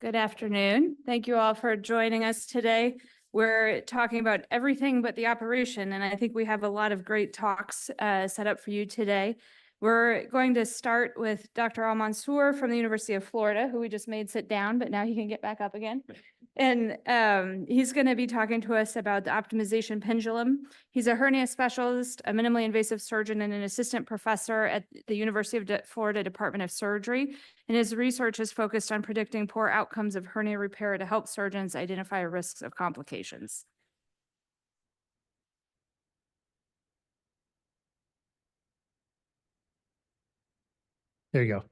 Good afternoon. Thank you all for joining us today. We're talking about everything but the operation, and I think we have a lot of great talks set up for you today. We're going to start with Dr. Al-Mansour from the University of Florida, who we just made sit down, but now he can get back up again. And he's going to be talking to us about the optimization pendulum. He's a hernia specialist, a minimally invasive surgeon, and an assistant professor at the University of Florida Department of Surgery. And his research is focused on predicting poor outcomes of hernia repair to help surgeons identify risks of complications. There you go.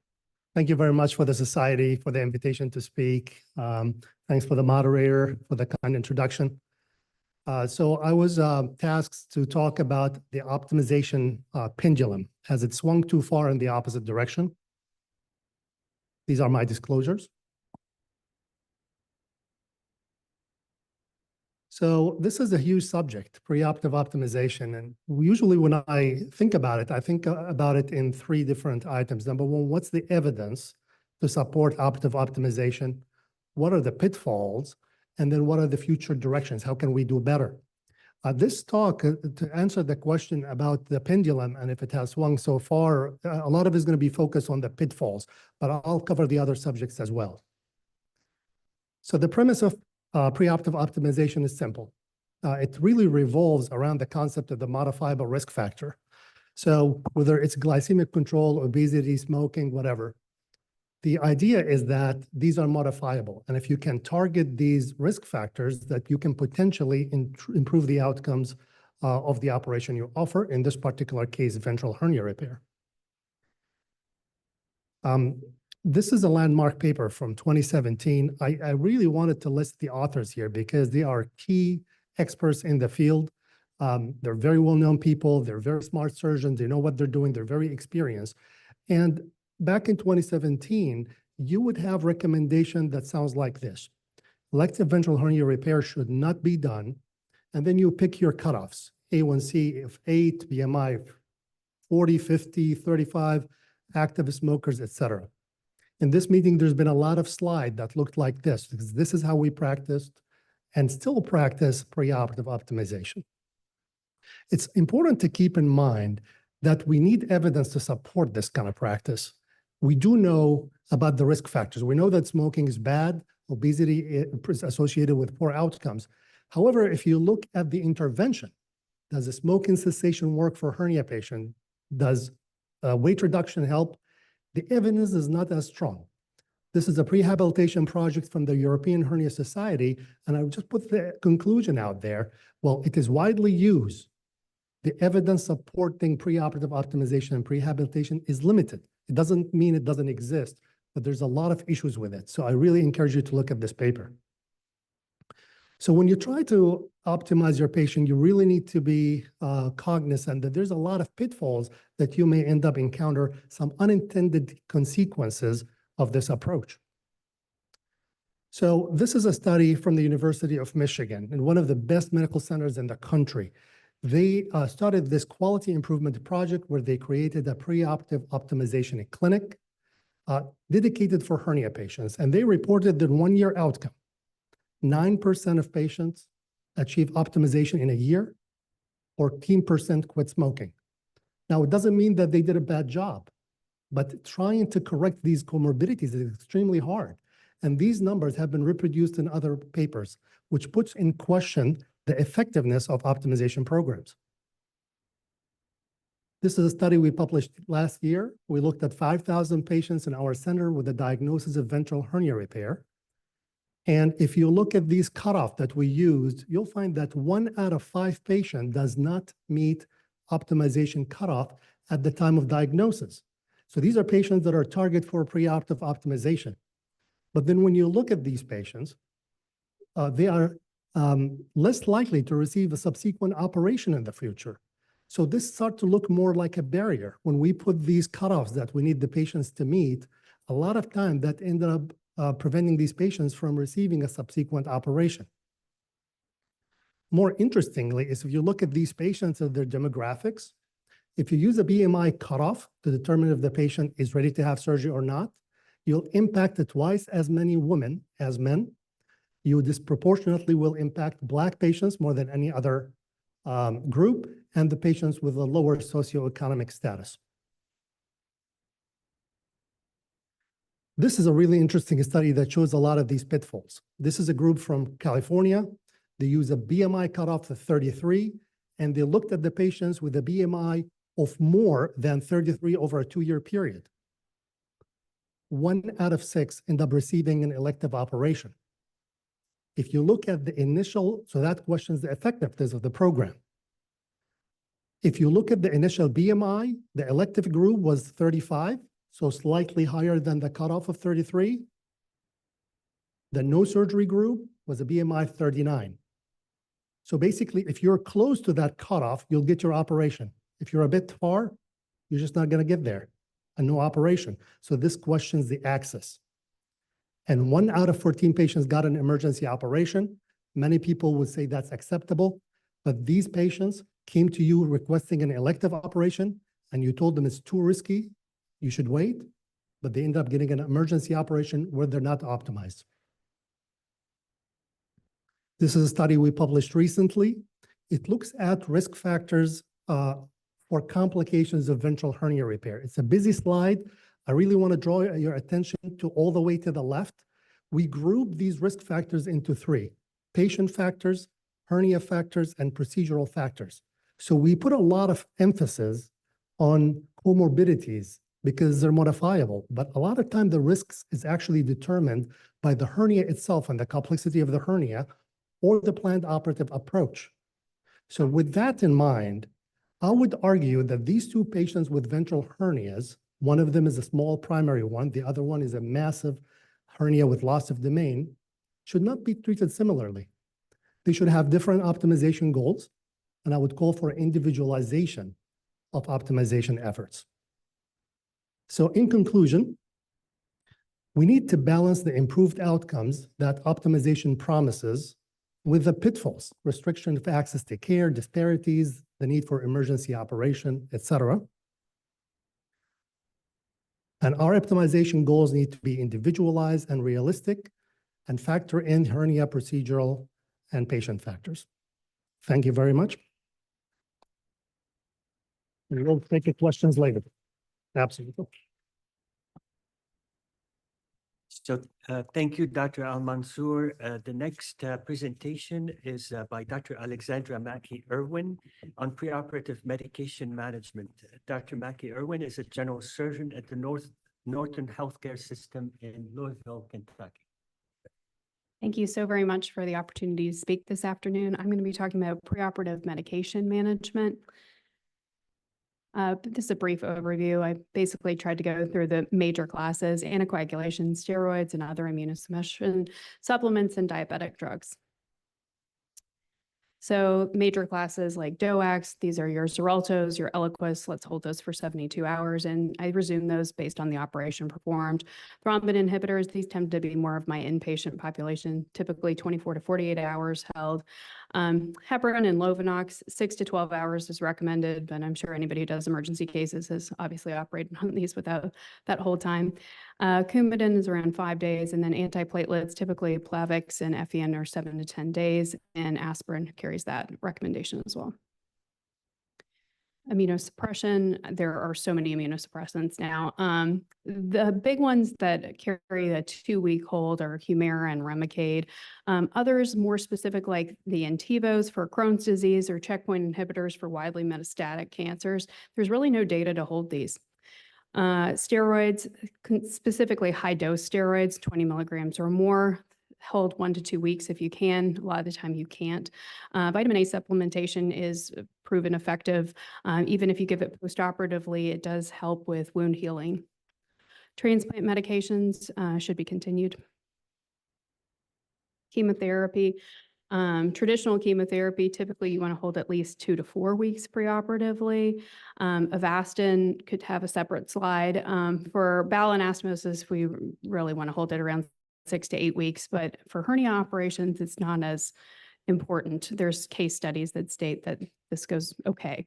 Thank you very much for the society, for the invitation to speak. Thanks for the moderator for the kind introduction. So I was tasked to talk about the optimization pendulum as it swung too far in the opposite direction. These are my disclosures. So this is a huge subject, preoperative optimization. And usually when I think about it in three different items. Number one, what's the evidence to support operative optimization? What are the pitfalls? And then what are the future directions? How can we do better? This talk, to answer the question about the pendulum and if it has swung so far, a lot of it is going to be focused on the pitfalls, but I'll cover the other subjects as well. So the premise of preoperative optimization is simple. It really revolves around the concept of the modifiable risk factor. So whether it's glycemic control, obesity, smoking, whatever, the idea is that these are modifiable. And if you can target these risk factors, that you can potentially improve the outcomes of the operation you offer, in this particular case, ventral hernia repair. This is a landmark paper from 2017. I really wanted to list the authors here because they are key experts in the field. They're very well-known people. They're very smart surgeons. They know what they're doing. They're very experienced. And back in 2017, you would have recommendation that sounds like this. Elective ventral hernia repair should not be done. And then you pick your cutoffs, A1C of 8, BMI of 40, 50, 35, active smokers, etc. In this meeting, there's been a lot of slides that looked like this, because this is how we practiced and still practice preoperative optimization. It's important to keep in mind that we need evidence to support this kind of practice. We do know about the risk factors. We know that smoking is bad, obesity is associated with poor outcomes. However, if you look at the intervention, does the smoking cessation work for hernia patient? Does weight reduction help? The evidence is not as strong. This is a prehabilitation project from the European Hernia Society, and I would just put the conclusion out there. Well, it is widely used. The evidence supporting preoperative optimization and prehabilitation is limited. It doesn't mean it doesn't exist, but there's a lot of issues with it. So I really encourage you to look at this paper. So when you try to optimize your patient, you really need to be cognizant that there's a lot of pitfalls that you may end up encounter, some unintended consequences of this approach. So this is a study from the University of Michigan, in one of the best medical centers in the country. They started this quality improvement project where they created a preoperative optimization clinic dedicated for hernia patients, and they reported their one-year outcome. 9% of patients achieve optimization in a year, 14% quit smoking. Now, it doesn't mean that they did a bad job, but trying to correct these comorbidities is extremely hard. And these numbers have been reproduced in other papers, which puts in question the effectiveness of optimization programs. This is a study we published last year. We looked at 5,000 patients in our center with a diagnosis of ventral hernia repair. And if you look at these cutoffs that we used, you'll find that 1 out of 5 patients does not meet optimization cutoff at the time of diagnosis. So these are patients that are target for preoperative optimization. But then when you look at these patients, they are less likely to receive a subsequent operation in the future. So this starts to look more like a barrier. When we put these cutoffs that we need the patients to meet, a lot of time that ended up preventing these patients from receiving a subsequent operation. More interestingly is if you look at these patients and their demographics, if you use a BMI cutoff to determine if the patient is ready to have surgery or not, you'll impact twice as many women as men. You disproportionately will impact Black patients more than any other group, and the patients with a lower socioeconomic status. This is a really interesting study that shows a lot of these pitfalls. This is a group from California. They use a BMI cutoff of 33, and they looked at the patients with a BMI of more than 33 over a 2-year period. 1 out of 6 end up receiving an elective operation. If you look at the initial, so that questions the effectiveness of the program. If you look at the initial BMI, the elective group was 35, so slightly higher than the cutoff of 33. The no surgery group was a BMI 39. So basically, if you're close to that cutoff, you'll get your operation. If you're a bit far, you're just not going to get there, and no operation. So this questions the access. And 1 out of 14 patients got an emergency operation. Many people would say that's acceptable, but these patients came to you requesting an elective operation, and you told them it's too risky, you should wait, but they end up getting an emergency operation where they're not optimized. This is a study we published recently. It looks at risk factors for complications of ventral hernia repair. It's a busy slide. I really want to draw your attention to all the way to the left. We group these risk factors into 3: patient factors, hernia factors, and procedural factors. So we put a lot of emphasis on comorbidities because they're modifiable, but a lot of time the risks is actually determined by the hernia itself and the complexity of the hernia or the planned operative approach. So with that in mind, I would argue that these 2 patients with ventral hernias, one of them is a small primary one, the other one is a massive hernia with loss of domain, should not be treated similarly. They should have different optimization goals, and I would call for individualization of optimization efforts. So in conclusion, we need to balance the improved outcomes that optimization promises with the pitfalls, restriction of access to care, disparities, the need for emergency operation, etc. And our optimization goals need to be individualized and realistic and factor in hernia procedural and patient factors. Thank you very much. We will take your questions later. Absolutely. So thank you, Dr. Al-Mansour. The next presentation is by Dr. Alexandra Mackey-Irwin on preoperative medication management. Dr. Mackey-Irwin is a general surgeon at the Northern Healthcare System in Louisville, Kentucky. Thank you so very much for the opportunity to speak this afternoon. I'm going to be talking about preoperative medication management. This is a brief overview. I basically tried to go through the major classes: anticoagulation, steroids, and other immunosuppression supplements, and diabetic drugs. So major classes like DOACs, these are your Xareltos, your Eliquis. Let's hold those for 72 hours, and I resume those based on the operation performed. Thrombin inhibitors, these tend to be more of my inpatient population, typically 24 to 48 hours held. Heparin and Lovenox, 6 to 12 hours is recommended, but I'm sure anybody who does emergency cases has obviously operated on these without that whole time. Coumadin is around 5 days, and then antiplatelets, typically Plavix and FEN, are 7 to 10 days, and aspirin carries that recommendation as well. Immunosuppression, there are so many immunosuppressants now. The big ones that carry a 2-week hold are Humira and Remicade. Others more specific, like the Entyvos for Crohn's disease or checkpoint inhibitors for widely metastatic cancers. There's really no data to hold these. Steroids, specifically high-dose steroids, 20 milligrams or more, hold 1 to 2 weeks if you can. A lot of the time you can't. Vitamin A supplementation is proven effective. Even if you give it postoperatively, it does help with wound healing. Transplant medications should be continued. Chemotherapy. Traditional chemotherapy, typically you want to hold at least 2 to 4 weeks preoperatively. Avastin could have a separate slide. For bowel anastomosis, we really want to hold it around 6 to 8 weeks, but for hernia operations, it's not as important. There's case studies that state that this goes okay.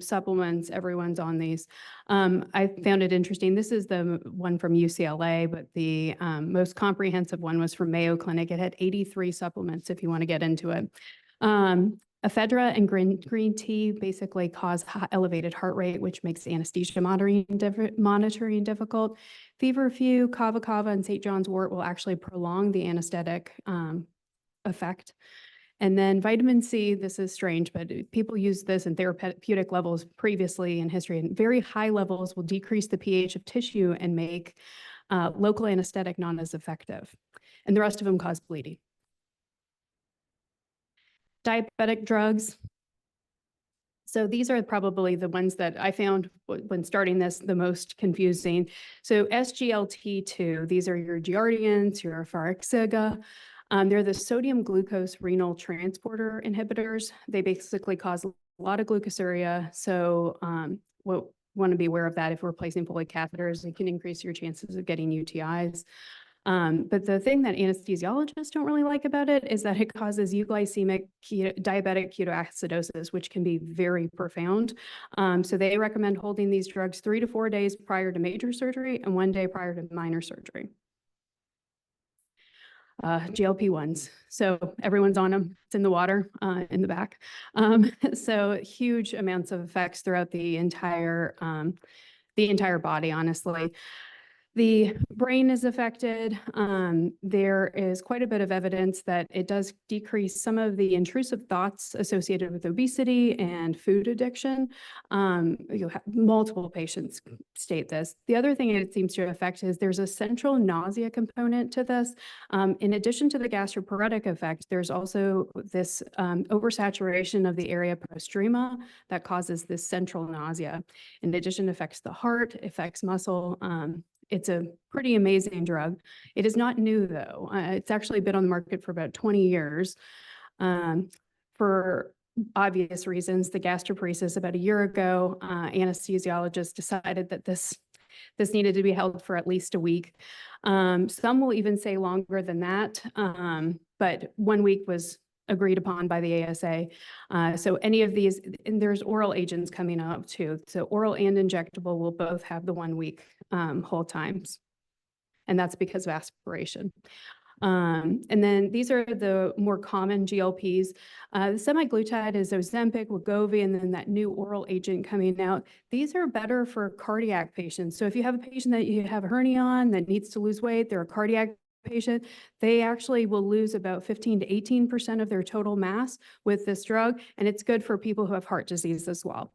supplements. Everyone's on these. I found it interesting. This is the one from UCLA, but the most comprehensive one was from Mayo Clinic. It had 83 supplements if you want to get into it. Ephedra and green tea basically cause elevated heart rate, which makes anesthesia monitoring difficult. Feverfew, kava kava, and St. John's wort will actually prolong the anesthetic effect. And then vitamin C, this is strange, but people use this in therapeutic levels previously in history, and very high levels will decrease the pH of tissue and make local anesthetic not as effective. And the rest of them cause bleeding. Diabetic drugs. So these are probably the ones that I found when starting this the most confusing. So SGLT2, these are your Jardiance, your Farxiga. They're the sodium glucose renal transporter inhibitors. They basically cause a lot of glucosuria. So we'll want to be aware of that if we're placing Foley catheters. It can increase your chances of getting UTIs. But the thing that anesthesiologists don't really like about it is that it causes euglycemic diabetic ketoacidosis, which can be very profound. So they recommend holding these drugs 3 to 4 days prior to major surgery and 1 day prior to minor surgery. GLP-1s. So everyone's on them. It's in the water in the back. So huge amounts of effects throughout the entire body, honestly. The brain is affected. There is quite a bit of evidence that it does decrease some of the intrusive thoughts associated with obesity and food addiction. You have multiple patients state this. The other thing it seems to affect is there's a central nausea component to this. In addition to the gastroparetic effect, there's also this oversaturation of the area postrema that causes this central nausea. In addition, it affects the heart, affects muscle. It's a pretty amazing drug. It is not new, though. It's actually been on the market for about 20 years. For obvious reasons, the gastroparesis about a year ago, anesthesiologists decided that this needed to be held for at least a week. Some will even say longer than that, but 1 week was agreed upon by the ASA. So any of these, and there's oral agents coming up too. So oral and injectable will both have the 1 week hold times. And that's because of aspiration. And then these are the more common GLPs. The semaglutide is Ozempic, Wegovy, and then that new oral agent coming out. These are better for cardiac patients. So if you have a patient that you have a hernia on that needs to lose weight, they're a cardiac patient, they actually will lose about 15 to 18% of their total mass with this drug, and it's good for people who have heart disease as well.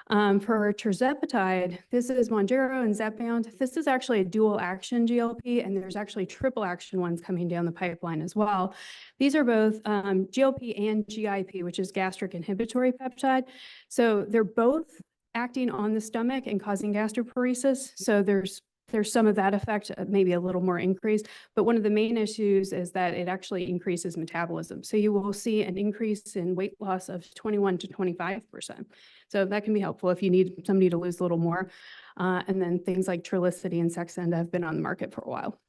For tirzepatide, this is Mounjaro and Zepbound. This is actually a dual action GLP, and there's actually triple action ones coming down the pipeline as well. These are both GLP and GIP, which is gastric inhibitory peptide. So they're both acting on the stomach and causing gastroparesis. So there's some of that effect, maybe a little more increase, but one of the main issues is that it actually increases metabolism. So you will see an increase in weight loss of 21 to 25%. So that can be helpful if you need somebody to lose a little more. And then things like Trulicity and Saxenda have been on the market for a while.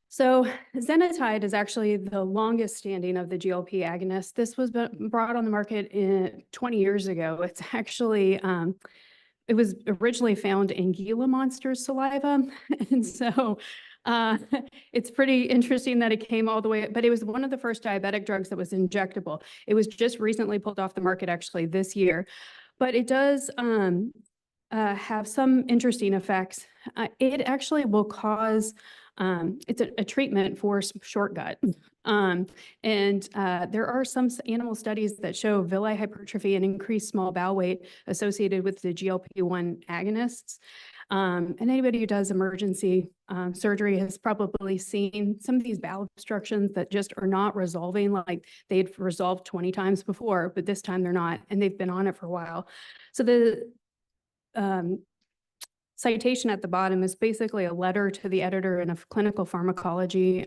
So Zenatide is actually the longest standing of the GLP agonists. This was brought on the market 20 years ago. It's actually, it was originally found in Gila monster's saliva. And so it's pretty interesting that it came all the way, but it was one of the first diabetic drugs that was injectable. It was just recently pulled off the market actually this year, but it does have some interesting effects. It actually will cause, it's a treatment for short gut. There are some animal studies that show villi hypertrophy and increased small bowel weight associated with the GLP-1 agonists. And anybody who does emergency surgery has probably seen some of these bowel obstructions that just are not resolving, like they'd resolved 20 times before, but this time they're not, and they've been on it for a while. So the citation at the bottom is basically a letter to the editor in a clinical pharmacology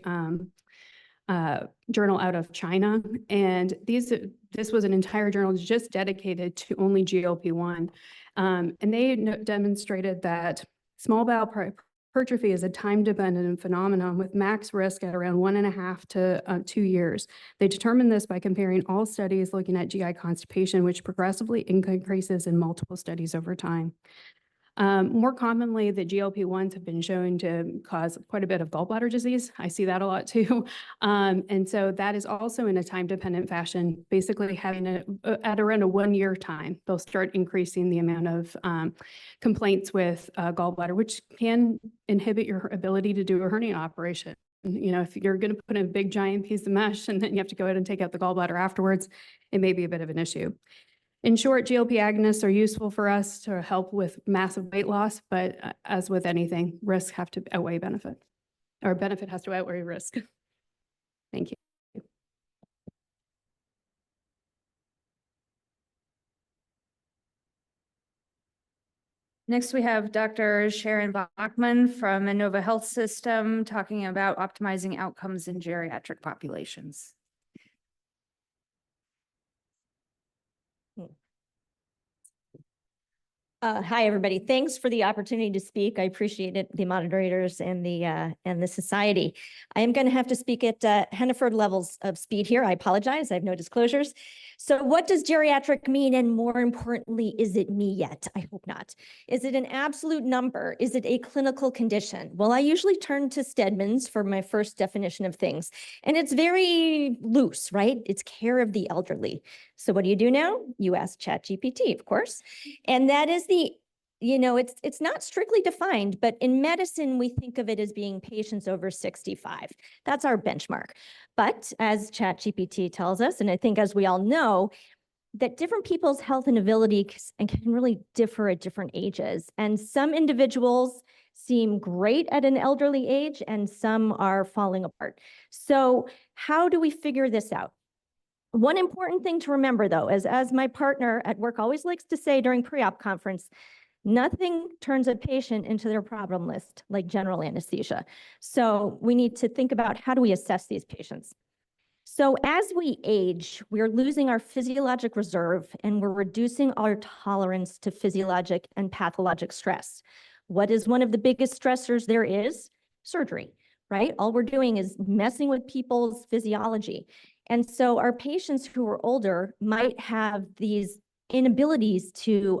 journal out of China. And this was an entire journal just dedicated to only GLP-1. And they demonstrated that small bowel Hypertrophy is a time-dependent phenomenon with max risk at around 1.5 to 2 years. They determined this by comparing all studies looking at GI constipation, which progressively increases in multiple studies over time. More commonly, the GLP-1s have been shown to cause quite a bit of gallbladder disease. I see that a lot too. And so that is also in a time-dependent fashion, basically having at around a 1-year time, they'll start increasing the amount of complaints with gallbladder, which can inhibit your ability to do a hernia operation. You know, if you're going to put in a big giant piece of mesh and then you have to go ahead and take out the gallbladder afterwards, it may be a bit of an issue. In short, GLP agonists are useful for us to help with massive weight loss, but as with anything, risks have to outweigh benefit, or benefit has to outweigh risk. Thank you. Next, we have Dr. Sharon Bachman from Innova Health System talking about optimizing outcomes in geriatric populations. Hi, everybody. Thanks for the opportunity to speak. I appreciate it, the moderators and the society. I am going to have to speak at Henneford levels of speed here. I apologize. I have no disclosures. So what does geriatric mean? And more importantly, is it me yet? I hope not. Is it an absolute number? Is it a clinical condition? Well, I usually turn to Stedman's for my first definition of things. And it's very loose, right? It's care of the elderly. So what do you do now? You ask ChatGPT, of course. And that is it's not strictly defined, but in medicine, we think of it as being patients over 65. That's our benchmark. But as ChatGPT tells us, and I think as we all know, that different people's health and ability can really differ at different ages. And some individuals seem great at an elderly age, and some are falling apart. So how do we figure this out? One important thing to remember, though, is as my partner at work always likes to say during pre-op conference, nothing turns a patient into their problem list like general anesthesia. So we need to think about how do we assess these patients. So as we age, we're losing our physiologic reserve and we're reducing our tolerance to physiologic and pathologic stress. What is one of the biggest stressors there is? Surgery, right? All we're doing is messing with people's physiology. And so our patients who are older might have these inabilities to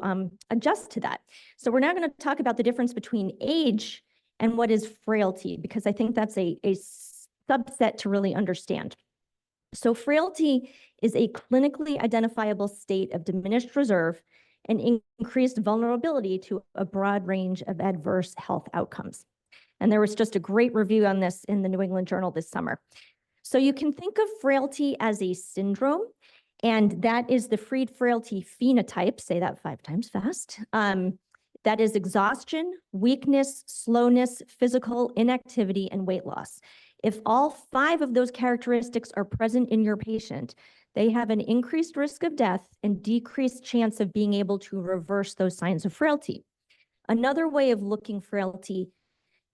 adjust to that. So we're now going to talk about the difference between age and what is frailty, because I think that's a subset to really understand. So frailty is a clinically identifiable state of diminished reserve and increased vulnerability to a broad range of adverse health outcomes. And there was just a great review on this in the New England Journal this summer. So you can think of frailty as a syndrome, and that is the Fried frailty phenotype, say that 5 times fast. That is exhaustion, weakness, slowness, physical inactivity, and weight loss. If all 5 of those characteristics are present in your patient, they have an increased risk of death and decreased chance of being able to reverse those signs of frailty. Another way of looking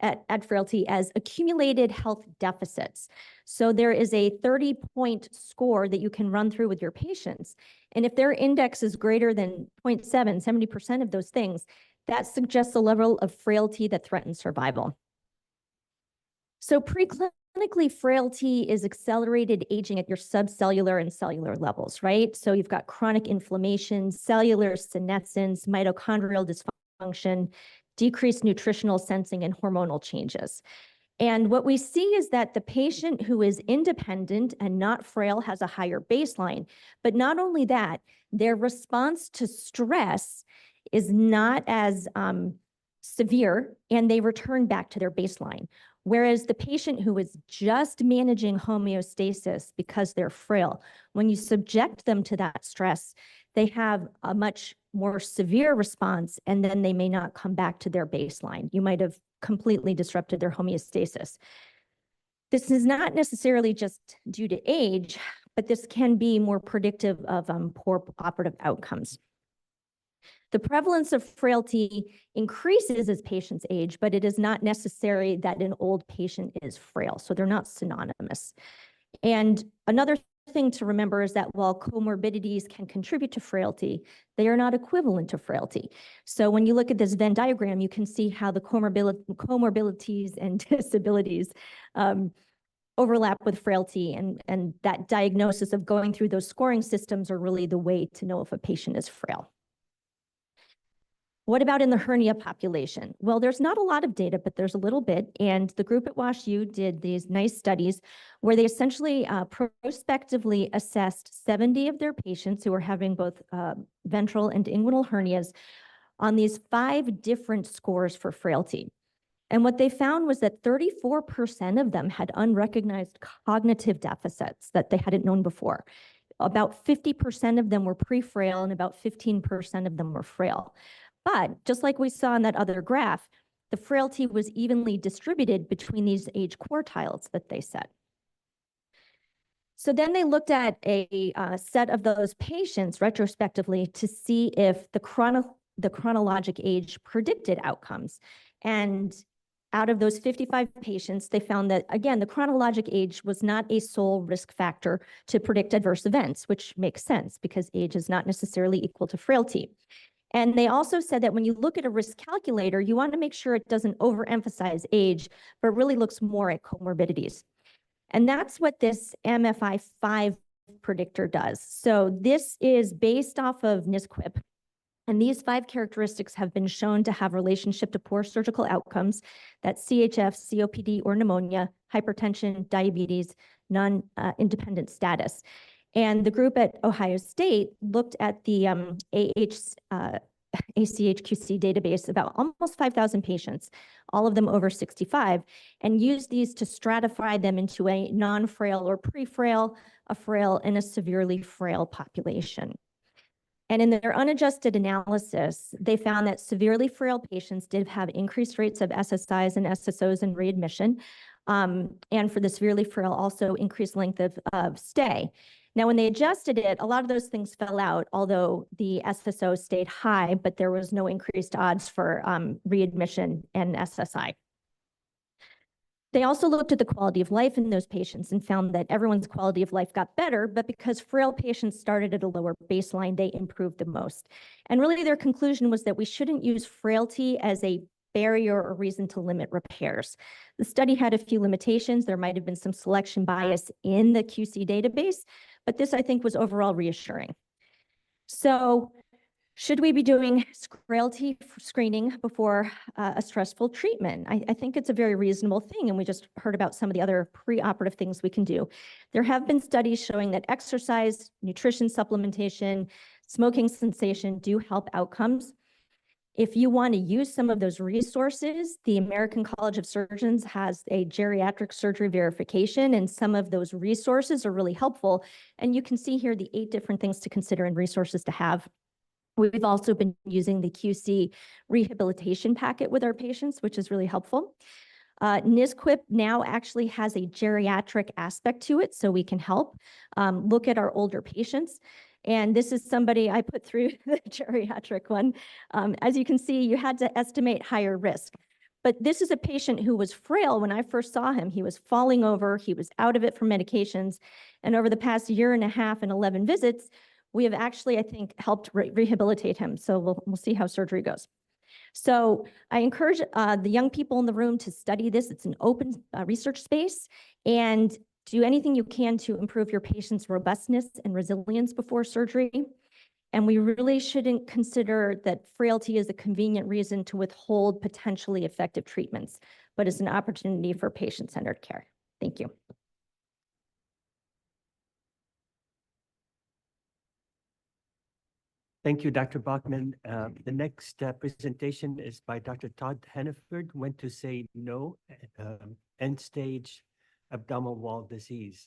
at frailty as accumulated health deficits. So there is a 30-point score that you can run through with your patients. And if their index is greater than 0.7, 70% of those things, that suggests a level of frailty that threatens survival. So preclinically, frailty is accelerated aging at your subcellular and cellular levels, right? So you've got chronic inflammation, cellular senescence, mitochondrial dysfunction, decreased nutritional sensing, and hormonal changes. And what we see is that the patient who is independent and not frail has a higher baseline. But not only that, their response to stress is not as severe, and they return back to their baseline. Whereas the patient who is just managing homeostasis because they're frail, when you subject them to that stress, they have a much more severe response, and then they may not come back to their baseline. You might have completely disrupted their homeostasis. This is not necessarily just due to age, but this can be more predictive of poor operative outcomes. The prevalence of frailty increases as patients age, but it is not necessary that an old patient is frail. So they're not synonymous. And another thing to remember is that while comorbidities can contribute to frailty, they are not equivalent to frailty. So when you look at this Venn diagram, you can see how the comorbidities and disabilities overlap with frailty, and that diagnosis of going through those scoring systems are really the way to know if a patient is frail. What about in the hernia population? Well, there's not a lot of data, but there's a little bit. And the group at WashU did these nice studies where they essentially prospectively assessed 70 of their patients who were having both ventral and inguinal hernias on these 5 different scores for frailty. And what they found was that 34% of them had unrecognized cognitive deficits that they hadn't known before. About 50% of them were pre-frail and about 15% of them were frail. But just like we saw in that other graph, the frailty was evenly distributed between these age quartiles that they set. So then they looked at a set of those patients retrospectively to see if the chronologic age predicted outcomes. And out of those 55 patients, they found that, again, the chronologic age was not a sole risk factor to predict adverse events, which makes sense because age is not necessarily equal to frailty. And they also said that when you look at a risk calculator, you want to make sure it doesn't overemphasize age, but really looks more at comorbidities. And that's what this MFI-5 predictor does. So this is based off of NSQIP. And these 5 characteristics have been shown to have relationship to poor surgical outcomes. That's CHF, COPD, or pneumonia, hypertension, diabetes, non-independent status. And the group at Ohio State looked at the ACHQC database, about almost 5,000 patients, all of them over 65, and used these to stratify them into a non-frail or pre-frail, a frail, and a severely frail population. And in their unadjusted analysis, they found that severely frail patients did have increased rates of SSIs and SSOs and readmission. And for the severely frail, also increased length of stay. Now, when they adjusted it, a lot of those things fell out, although the SSO stayed high, but there was no increased odds for readmission and SSI. They also looked at the quality of life in those patients and found that everyone's quality of life got better, but because frail patients started at a lower baseline, they improved the most. And really their conclusion was that we shouldn't use frailty as a barrier or reason to limit repairs. The study had a few limitations. There might have been some selection bias in the QC database, but this I think was overall reassuring. So should we be doing frailty screening before a stressful treatment? I think it's a very reasonable thing, and we just heard about some of the other preoperative things we can do. There have been studies showing that exercise, nutrition supplementation, smoking cessation do help outcomes. If you want to use some of those resources, the American College of Surgeons has a geriatric surgery verification, and some of those resources are really helpful. And you can see here the 8 different things to consider and resources to have. We've also been using the QC rehabilitation packet with our patients, which is really helpful. NSQIP now actually has a geriatric aspect to it, so we can help look at our older patients. And this is somebody I put through the geriatric one. As you can see, you had to estimate higher risk. But this is a patient who was frail when I first saw him. He was falling over, he was out of it for medications. And over the past year and a half and 11 visits, we have actually, I think, helped rehabilitate him. So we'll see how surgery goes. So I encourage the young people in the room to study this. It's an open research space, and do anything you can to improve your patient's robustness and resilience before surgery. And we really shouldn't consider that frailty is a convenient reason to withhold potentially effective treatments, but it's an opportunity for patient-centered care. Thank you. Thank you, Dr. Bachman. The next presentation is by Dr. Todd Hannaford, When to Say No, End-Stage Abdominal Wall Disease.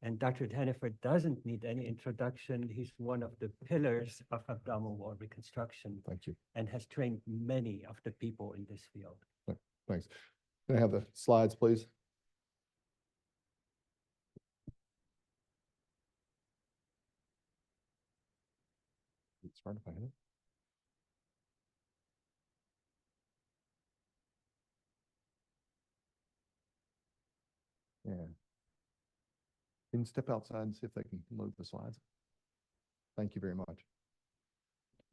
And Dr. Hannaford doesn't need any introduction. He's one of the pillars of abdominal wall reconstruction. Thank you. And has trained many of the people in this field. Thanks. Can I have the slides, please? It's hard to find it. Yeah. Can you step outside and see if they can load the slides? Thank you very much.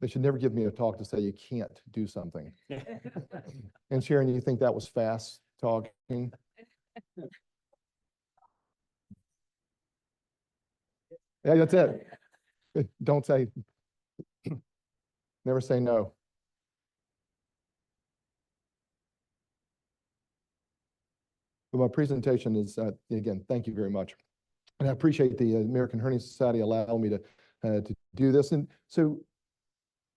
They should never give me a talk to say you can't do something. And Sharon, you think that was fast talking? Yeah, that's it. Don't say, never say no. But my presentation is, again, thank you very much. And I appreciate the American Hernia Society allowing me to do this. And so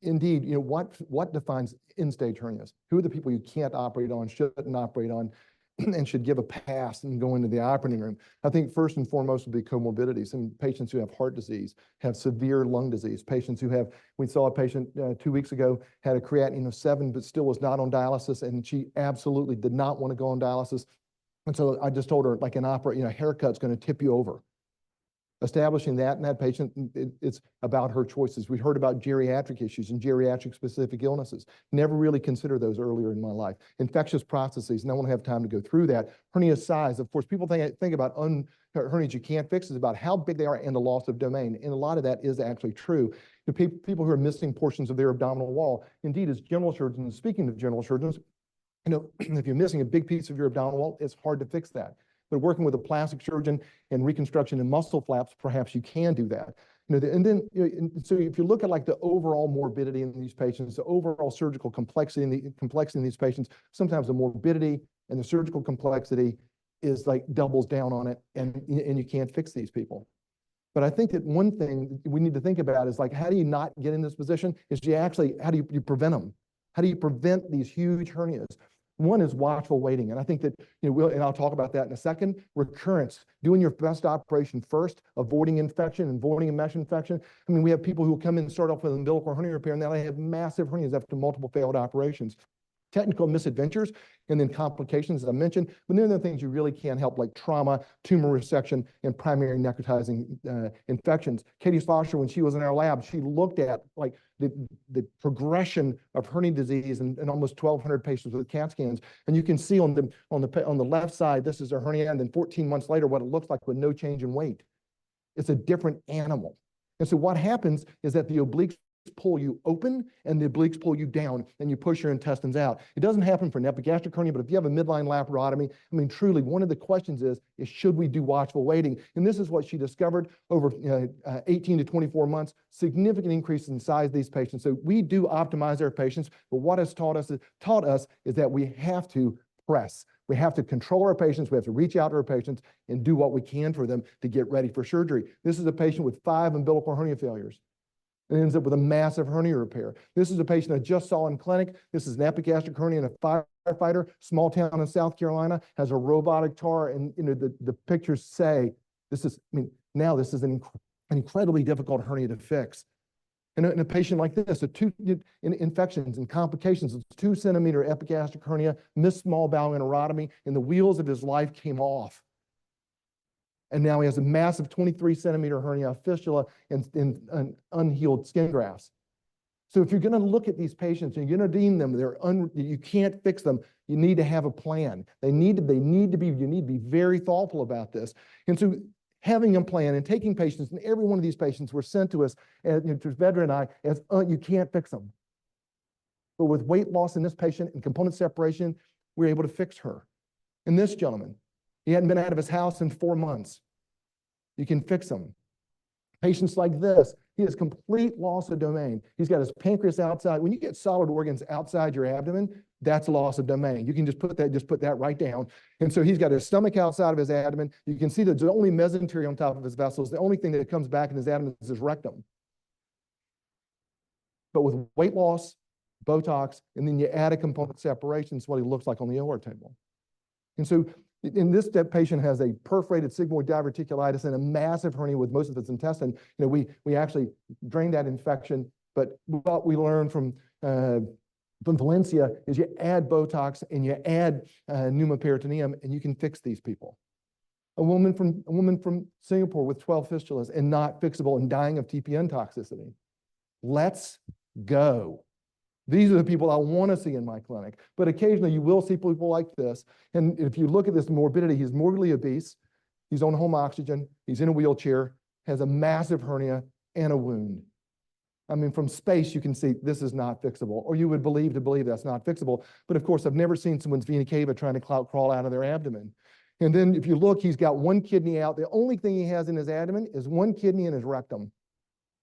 indeed, what defines end-stage hernias? Who are the people you can't operate on, shouldn't operate on, and should give a pass and go into the operating room? I think first and foremost would be comorbidities, and patients who have heart disease, have severe lung disease, patients who have, we saw a patient 2 weeks ago, had a creatinine of 7, but still was not on dialysis, and she absolutely did not want to go on dialysis. And so I just told her, like an haircut's going to tip you over. Establishing that in that patient, it's about her choices. We heard about geriatric issues and geriatric specific illnesses. Never really considered those earlier in my life. Infectious processes, and I won't have time to go through that. Hernia size, of course, people think about hernias you can't fix is about how big they are and the loss of domain. And a lot of that is actually true. The people who are missing portions of their abdominal wall, indeed, as general surgeons, speaking of general surgeons, if you're missing a big piece of your abdominal wall, it's hard to fix that. But working with a plastic surgeon and reconstruction and muscle flaps, perhaps you can do that. So if you look at like the overall morbidity in these patients, the overall surgical complexity in these patients, sometimes the morbidity and the surgical complexity is like doubles down on it, and you can't fix these people. But I think that one thing we need to think about is like, how do you not get in this position? Is how do you prevent them? How do you prevent these huge hernias? One is watchful waiting. And I think that, and I'll talk about that in a second. Recurrence, doing your best operation first, avoiding infection, avoiding a mesh infection. I mean, we have people who come in and start off with umbilical hernia repair, and now they have massive hernias after multiple failed operations. Technical misadventures, and then complications, as I mentioned. But then there are things you really can't help, like trauma, tumor resection, and primary necrotizing infections. Katie Slosher, when she was in our lab, she looked at like the progression of hernia disease in almost 1,200 patients with CAT scans. And you can see on the left side, this is a hernia, and then 14 months later, what it looks like with no change in weight. It's a different animal. And so what happens is that the obliques pull you open and the obliques pull you down and you push your intestines out. It doesn't happen for an epigastric hernia, but if you have a midline laparotomy, I mean, truly, one of the questions is should we do watchful waiting? And this is what she discovered over 18 to 24 months, significant increase in size of these patients. So we do optimize our patients, but what it's taught us is that we have to press. We have to control our patients. We have to reach out to our patients and do what we can for them to get ready for surgery. This is a patient with 5 umbilical hernia failures. It ends up with a massive hernia repair. This is a patient I just saw in clinic. This is an epigastric hernia and a firefighter, small town in South Carolina, has a robotic TAR, and the pictures say this is, now this is an incredibly difficult hernia to fix. And in a patient like this, infections and complications, it's 2-centimeter epigastric hernia, missed small bowel enterotomy, and the wheels of his life came off. And now he has a massive 23-centimeter hernia, fistula, and unhealed skin grafts. So if you're going to look at these patients and you're going to deem them, you can't fix them, you need to have a plan. You need to be very thoughtful about this. And so having a plan and taking patients, and every one of these patients were sent to us, to Vedra and I, as you can't fix them. But with weight loss in this patient and component separation, we're able to fix her. And this gentleman, he hadn't been out of his house in 4 months. You can fix him. Patients like this, he has complete loss of domain. He's got his pancreas outside. When you get solid organs outside your abdomen, that's loss of domain. You can just put that right down. And so he's got his stomach outside of his abdomen. You can see that the only mesentery on top of his vessels, the only thing that comes back in his abdomen is his rectum. But with weight loss, Botox, and then you add a component separation, it's what he looks like on the OR table. And so in this patient has a perforated sigmoid diverticulitis and a massive hernia with most of its intestine. We actually drained that infection, but what we learned from Valencia is you add Botox and you add pneumoperitoneum and you can fix these people. A woman from Singapore with 12 fistulas and not fixable and dying of TPN toxicity. Let's go. These are the people I want to see in my clinic. But occasionally you will see people like this. And if you look at this morbidity, he's morbidly obese. He's on home oxygen. He's in a wheelchair, has a massive hernia and a wound. I mean, from space, you can see this is not fixable, or you would believe that's not fixable. But of course, I've never seen someone's vena cava trying to crawl out of their abdomen. And then if you look, he's got one kidney out. The only thing he has in his abdomen is one kidney in his rectum.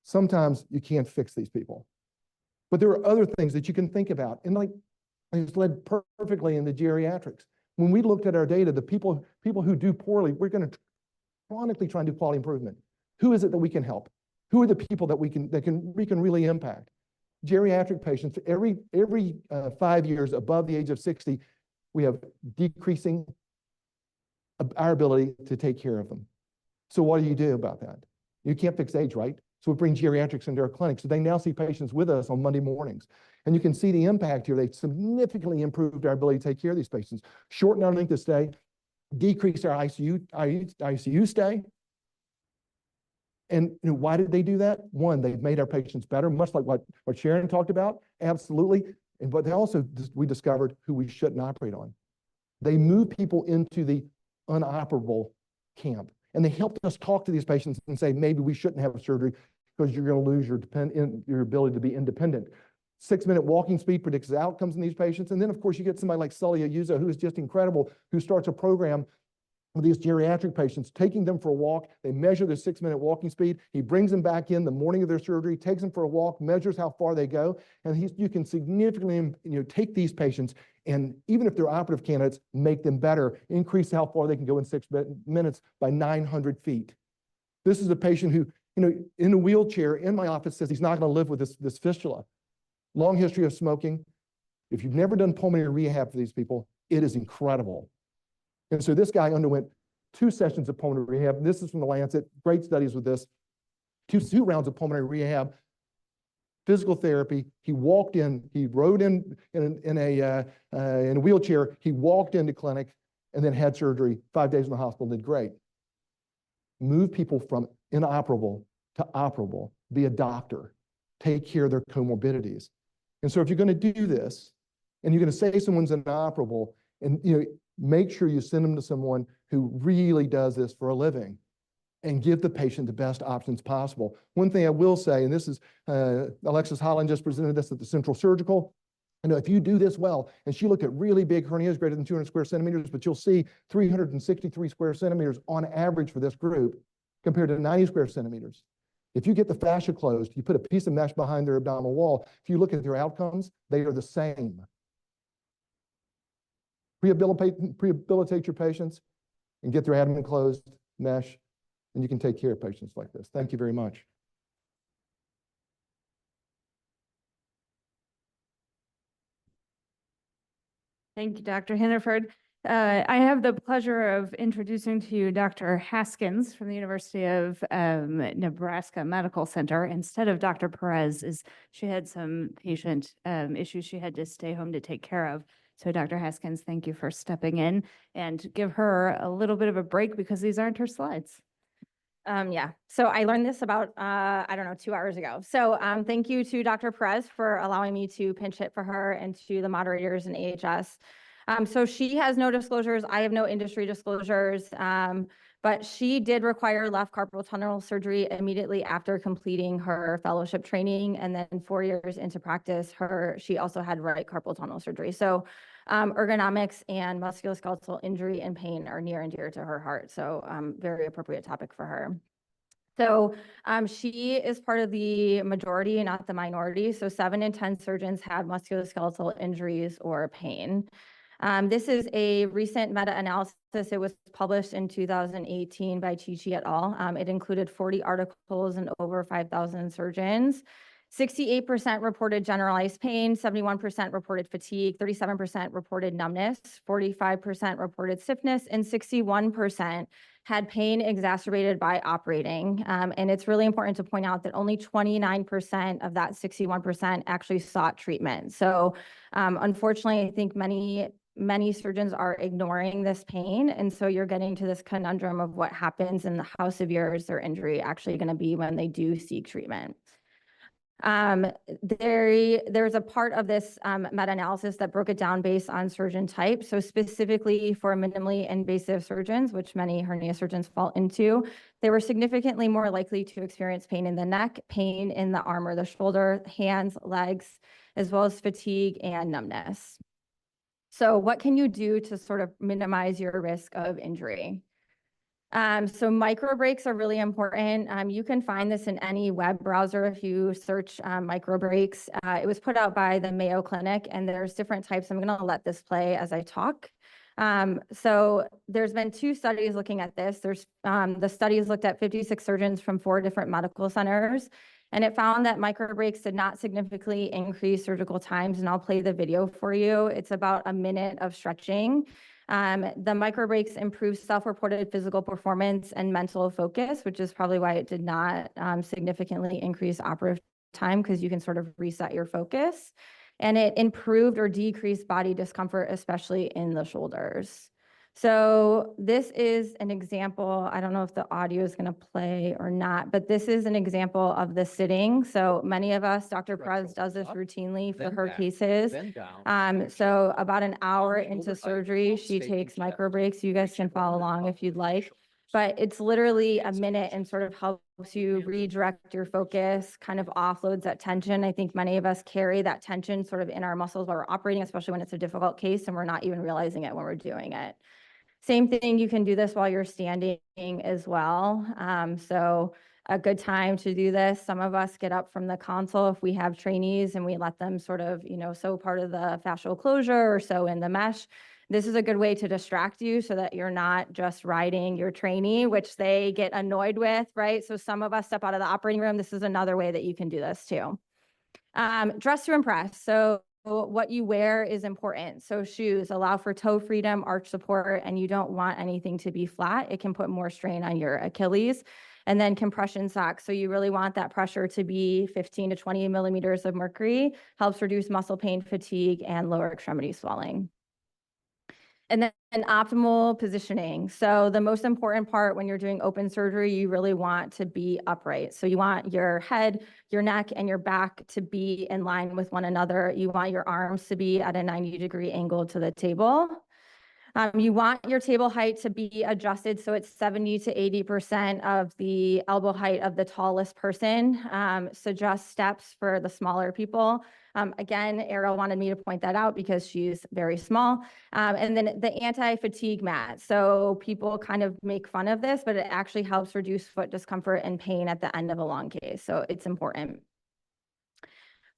Sometimes you can't fix these people. But there are other things that you can think about. And like, it's led perfectly into geriatrics. When we looked at our data, the people who do poorly, we're going to chronically try and do quality improvement. Who is it that we can help? Who are the people that we can really impact? Geriatric patients, every 5 years above the age of 60, we have decreasing our ability to take care of them. So what do you do about that? You can't fix age, right? So we bring geriatrics into our clinic. So they now see patients with us on Monday mornings. And you can see the impact here. They significantly improved our ability to take care of these patients, shortened our length of stay, decreased our ICU stay. And why did they do that? One, they've made our patients better, much like what Sharon talked about. Absolutely. But they also, we discovered who we shouldn't operate on. They moved people into the unoperable camp. And they helped us talk to these patients and say, maybe we shouldn't have surgery because you're going to lose your ability to be independent. 6-minute walking speed predicts outcomes in these patients. And then, of course, you get somebody like Sully Ayuso, who is just incredible, who starts a program with these geriatric patients, taking them for a walk. They measure their 6-minute walking speed. He brings them back in the morning of their surgery, takes them for a walk, measures how far they go. And you can significantly take these patients and even if they're operative candidates, make them better, increase how far they can go in 6 minutes by 900 feet. This is a patient who, in a wheelchair in my office says he's not going to live with this fistula. Long history of smoking. If you've never done pulmonary rehab for these people, it is incredible. And so this guy underwent 2 sessions of pulmonary rehab. This is from the Lancet, great studies with this. Two rounds of pulmonary rehab, physical therapy. He walked in, he rode in a wheelchair. He walked into clinic and then had surgery, 5 days in the hospital, did great. Move people from inoperable to operable, be a doctor, take care of their comorbidities. And so if you're going to do this and you're going to say someone's inoperable, and make sure you send them to someone who really does this for a living and give the patient the best options possible. One thing I will say, and this is, Alexis Holland just presented this at the Central Surgical. If you do this well, and she looked at really big hernias greater than 200 square centimeters, but you'll see 363 square centimeters on average for this group compared to 90 square centimeters. If you get the fascia closed, you put a piece of mesh behind their abdominal wall, if you look at their outcomes, they are the same. Rehabilitate your patients and get their abdomen closed, mesh, and you can take care of patients like this. Thank you very much. Thank you, Dr. Hannaford. I have the pleasure of introducing to you Dr. Haskins from the University of Nebraska Medical Center instead of Dr. Perez, as she had some patient issues she had to stay home to take care of. So Dr. Haskins, thank you for stepping in and give her a little bit of a break because these aren't her slides. Yeah, so I learned this about, 2 hours ago. So thank you to Dr. Perez for allowing me to pinch hit for her and to the moderators and AHS. So she has no disclosures. I have no industry disclosures, but she did require left carpal tunnel surgery immediately after completing her fellowship training. And then 4 years into practice, she also had right carpal tunnel surgery. So ergonomics and musculoskeletal injury and pain are near and dear to her heart. So very appropriate topic for her. So she is part of the majority, not the minority. So 7 in 10 surgeons had musculoskeletal injuries or pain. This is a recent meta-analysis. It was published in 2018 by Chichi et al. It included 40 articles and over 5,000 surgeons. 68% reported generalized pain, 71% reported fatigue, 37% reported numbness, 45% reported stiffness, and 61% had pain exacerbated by operating. And it's really important to point out that only 29% of that 61% actually sought treatment. So unfortunately, I think many surgeons are ignoring this pain. And so you're getting to this conundrum of what happens and how severe is their injury actually going to be when they do seek treatment. There's a part of this meta-analysis that broke it down based on surgeon type. So specifically for minimally invasive surgeons, which many hernia surgeons fall into, they were significantly more likely to experience pain in the neck, pain in the arm or the shoulder, hands, legs, as well as fatigue and numbness. So what can you do to sort of minimize your risk of injury? So micro breaks are really important. You can find this in any web browser if you search micro breaks. It was put out by the Mayo Clinic, and there's different types. I'm going to let this play as I talk. So there's been 2 studies looking at this. The studies looked at 56 surgeons from 4 different medical centers, and it found that micro breaks did not significantly increase surgical times. And I'll play the video for you. It's about a minute of stretching. The micro breaks improve self-reported physical performance and mental focus, which is probably why it did not significantly increase operative time, because you can sort of reset your focus. And it improved or decreased body discomfort, especially in the shoulders. So this is an example. I don't know if the audio is going to play or not, but this is an example of the sitting. So many of us, Dr. Perez does this routinely for her cases. So about an hour into surgery, she takes micro breaks. You guys can follow along if you'd like, but it's literally a minute and sort of helps you redirect your focus, kind of offloads that tension. I think many of us carry that tension sort of in our muscles while we're operating, especially when it's a difficult case and we're not even realizing it when we're doing it. Same thing, you can do this while you're standing as well. So a good time to do this. Some of us get up from the console if we have trainees and we let them sort of, sew part of the fascial closure or sew in the mesh. This is a good way to distract you so that you're not just riding your trainee, which they get annoyed with, right? So some of us step out of the operating room. This is another way that you can do this too. Dress to impress. So what you wear is important. So shoes allow for toe freedom, arch support, and you don't want anything to be flat. It can put more strain on your Achilles. And then compression socks. So you really want that pressure to be 15 to 20 millimeters of mercury, helps reduce muscle pain, fatigue, and lower extremity swelling. And then optimal positioning. So the most important part when you're doing open surgery, you really want to be upright. So you want your head, your neck, and your back to be in line with one another. You want your arms to be at a 90-degree angle to the table. You want your table height to be adjusted so it's 70 to 80% of the elbow height of the tallest person. Suggest steps for the smaller people. Again, Ariel wanted me to point that out because she's very small. And then the anti-fatigue mat. So people kind of make fun of this, but it actually helps reduce foot discomfort and pain at the end of a long case. So it's important.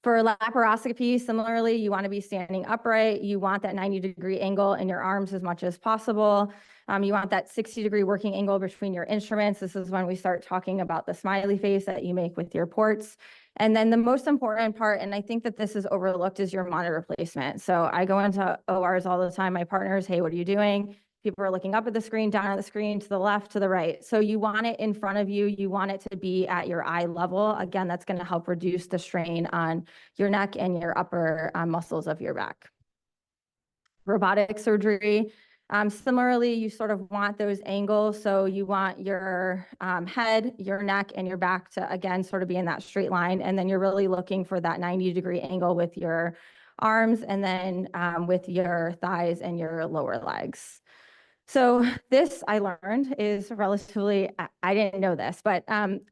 For laparoscopy, similarly, you want to be standing upright. You want that 90-degree angle in your arms as much as possible. You want that 60-degree working angle between your instruments. This is when we start talking about the smiley face that you make with your ports. And then the most important part, and I think that this is overlooked, is your monitor placement. So I go into ORs all the time. My partners, hey, what are you doing? People are looking up at the screen, down at the screen, to the left, to the right. So you want it in front of you. You want it to be at your eye level. Again, that's going to help reduce the strain on your neck and your upper muscles of your back. Robotic surgery. Similarly, you sort of want those angles. So you want your head, your neck, and your back to, again, sort of be in that straight line. And then you're really looking for that 90-degree angle with your arms and then with your thighs and your lower legs. So this I learned is relatively, I didn't know this, but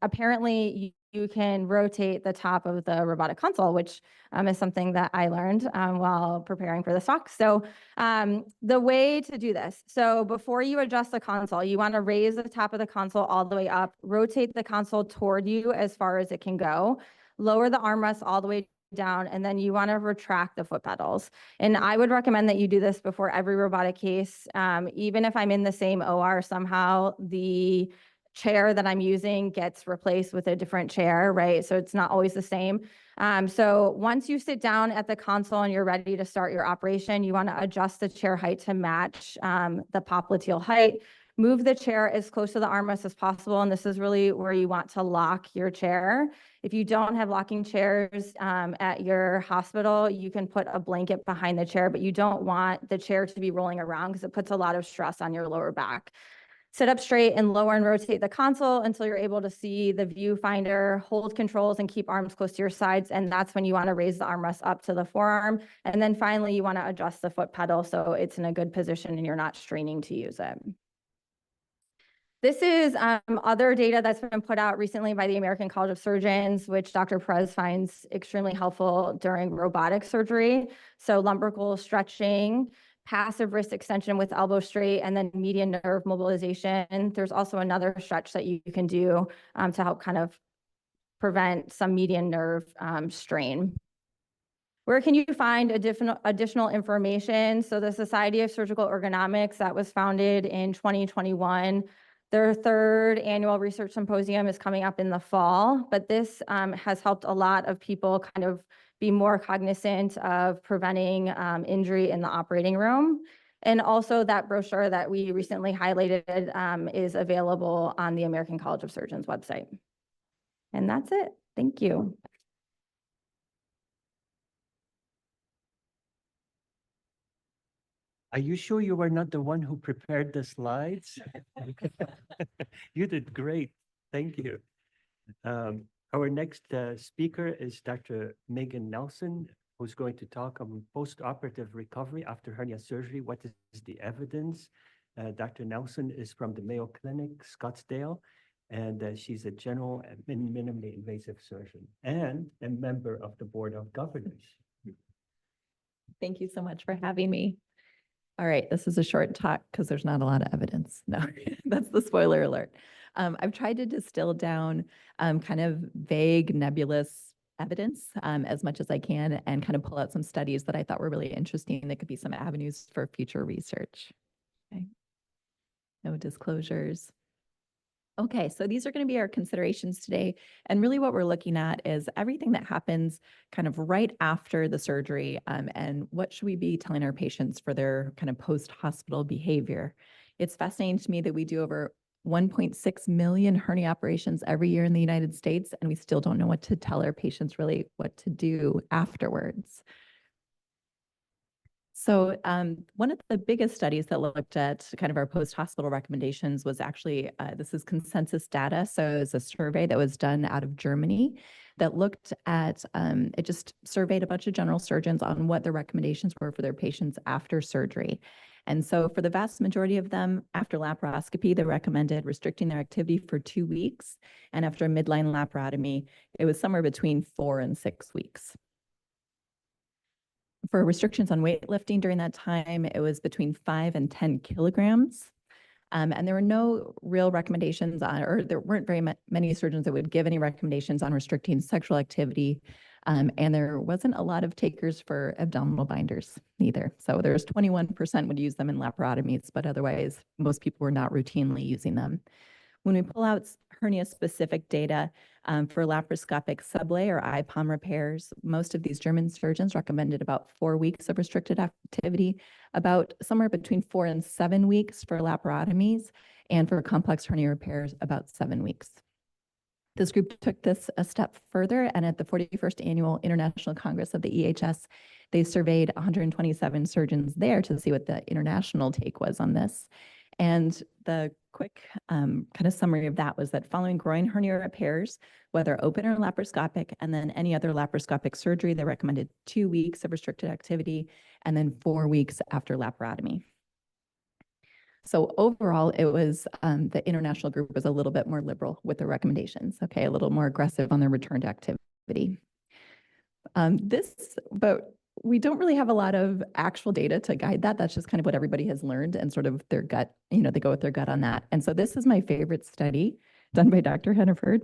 apparently you can rotate the top of the robotic console, which is something that I learned while preparing for this talk. So the way to do this, so before you adjust the console, you want to raise the top of the console all the way up, rotate the console toward you as far as it can go, lower the armrest all the way down, and then you want to retract the foot pedals. And I would recommend that you do this before every robotic case. Even if I'm in the same OR, somehow the chair that I'm using gets replaced with a different chair, right? So it's not always the same. So once you sit down at the console and you're ready to start your operation, you want to adjust the chair height to match the popliteal height. Move the chair as close to the armrest as possible. And this is really where you want to lock your chair. If you don't have locking chairs at your hospital, you can put a blanket behind the chair, but you don't want the chair to be rolling around because it puts a lot of stress on your lower back. Sit up straight and lower and rotate the console until you're able to see the viewfinder, hold controls and keep arms close to your sides. And that's when you want to raise the armrest up to the forearm. And then finally, you want to adjust the foot pedal so it's in a good position and you're not straining to use it. This is other data that's been put out recently by the American College of Surgeons, which Dr. Perez finds extremely helpful during robotic surgery. So lumbrical stretching, passive wrist extension with elbow straight, and then median nerve mobilization. There's also another stretch that you can do to help kind of prevent some median nerve strain. Where can you find additional information? So the Society of Surgical Ergonomics that was founded in 2021, their third annual research symposium is coming up in the fall, but this has helped a lot of people kind of be more cognizant of preventing injury in the operating room. And also that brochure that we recently highlighted is available on the American College of Surgeons website. And that's it. Thank you. Are you sure you were not the one who prepared the slides? You did great. Thank you. Our next speaker is Dr. Megan Nelson, who's going to talk on post-operative recovery after hernia surgery. What is the evidence? Dr. Nelson is from the Mayo Clinic, Scottsdale, and she's a general and minimally invasive surgeon and a member of the Board of Governors. Thank you so much for having me. All right, this is a short talk because there's not a lot of evidence. No, that's the spoiler alert. I've tried to distill down kind of vague, nebulous evidence as much as I can and kind of pull out some studies that I thought were really interesting that could be some avenues for future research. Okay. No disclosures. Okay, so these are going to be our considerations today. And really what we're looking at is everything that happens kind of right after the surgery and what should we be telling our patients for their kind of post-hospital behavior. It's fascinating to me that we do over 1.6 million hernia operations every year in the United States, and we still don't know what to tell our patients really what to do afterwards. So one of the biggest studies that looked at kind of our post-hospital recommendations was actually, this is consensus data. So it was a survey that was done out of Germany that looked at, it just surveyed a bunch of general surgeons on what their recommendations were for their patients after surgery. And so for the vast majority of them, after laparoscopy, they recommended restricting their activity for 2 weeks. And after a midline laparotomy, it was somewhere between 4 and 6 weeks. For restrictions on weightlifting during that time, it was between 5 and 10 kilograms. And there were no real recommendations on, or there weren't very many surgeons that would give any recommendations on restricting sexual activity. And there wasn't a lot of takers for abdominal binders either. So there's 21% would use them in laparotomies, but otherwise most people were not routinely using them. When we pull out hernia-specific data for laparoscopic sublay or IPOM repairs, most of these German surgeons recommended about 4 weeks of restricted activity, about somewhere between 4 and 7 weeks for laparotomies, and for complex hernia repairs, about 7 weeks. This group took this a step further, and at the 41st Annual International Congress of the EHS, they surveyed 127 surgeons there to see what the international take was on this. And the quick kind of summary of that was that following groin hernia repairs, whether open or laparoscopic, and then any other laparoscopic surgery, they recommended 2 weeks of restricted activity and then 4 weeks after laparotomy. So overall, it was the international group was a little bit more liberal with their recommendations, okay, a little more aggressive on their return to activity. But we don't really have a lot of actual data to guide that. That's just kind of what everybody has learned and sort of their gut, you know, they go with their gut on that. And so this is my favorite study done by Dr. Henneford.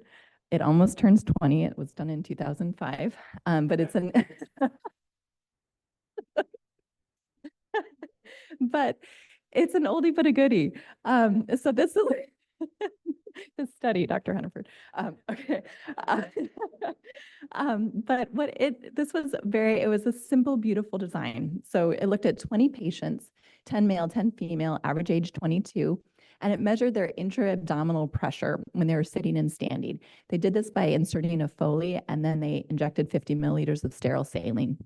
It almost turns 20. It was done in 2005, but it's an, but it's an oldie but a goodie. So this is the study, Dr. Henneford. Okay. But it was a simple, beautiful design. So it looked at 20 patients, 10 male, 10 female, average age 22, and it measured their intra-abdominal pressure when they were sitting and standing. They did this by inserting a Foley, and then they injected 50 milliliters of sterile saline.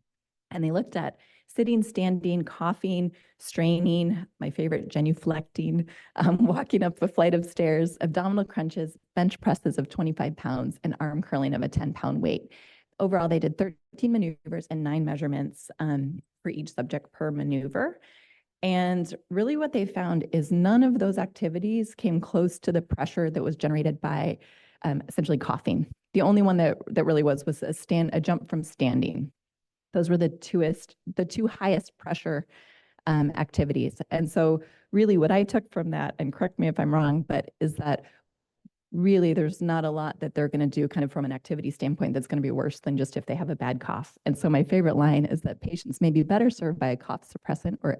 And they looked at sitting, standing, coughing, straining, my favorite, genuflecting, walking up a flight of stairs, abdominal crunches, bench presses of 25 pounds, and arm curling of a 10-pound weight. Overall, they did 13 maneuvers and 9 measurements for each subject per maneuver. And really what they found is none of those activities came close to the pressure that was generated by essentially coughing. The only one that really was a jump from standing. Those were the two highest pressure activities. And so really what I took from that, and correct me if I'm wrong, but is that really there's not a lot that they're going to do kind of from an activity standpoint that's going to be worse than just if they have a bad cough. And so my favorite line is that patients may be better served by a cough suppressant or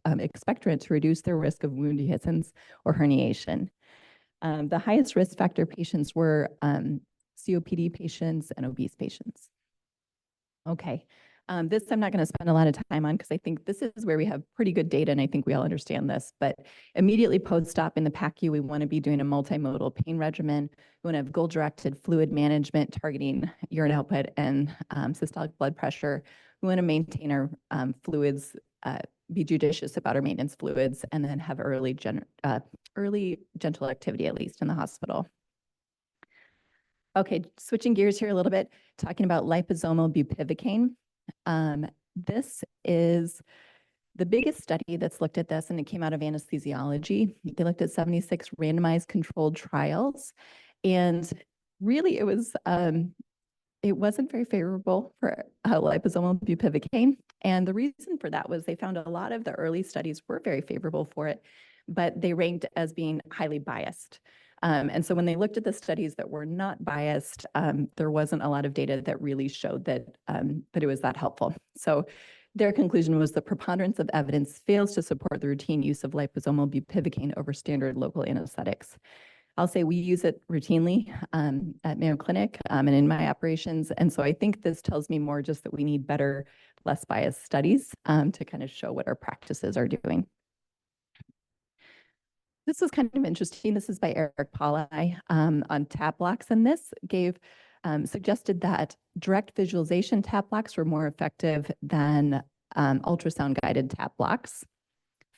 expectorant to reduce their risk of wound dehiscence or herniation. The highest risk factor patients were COPD patients and obese patients. Okay, this I'm not going to spend a lot of time on because I think this is where we have pretty good data and I think we all understand this, but immediately post-op in the PACU, we want to be doing a multimodal pain regimen. We want to have goal-directed fluid management targeting urine output and systolic blood pressure. We want to maintain our fluids, be judicious about our maintenance fluids, and then have early gentle activity, at least in the hospital. Okay, switching gears here a little bit, talking about liposomal bupivacaine. This is the biggest study that's looked at this, and it came out of anesthesiology. They looked at 76 randomized controlled trials, and really it wasn't very favorable for liposomal bupivacaine. And the reason for that was they found a lot of the early studies were very favorable for it, but they ranked as being highly biased. And so when they looked at the studies that were not biased, there wasn't a lot of data that really showed that it was that helpful. So their conclusion was the preponderance of evidence fails to support the routine use of liposomal bupivacaine over standard local anesthetics. I'll say we use it routinely at Mayo Clinic and in my operations. And so I think this tells me more just that we need better, less biased studies to kind of show what our practices are doing. This was kind of interesting. This is by Eric Pauli on TAP blocks. And this suggested that direct visualization TAP blocks were more effective than ultrasound guided TAP blocks.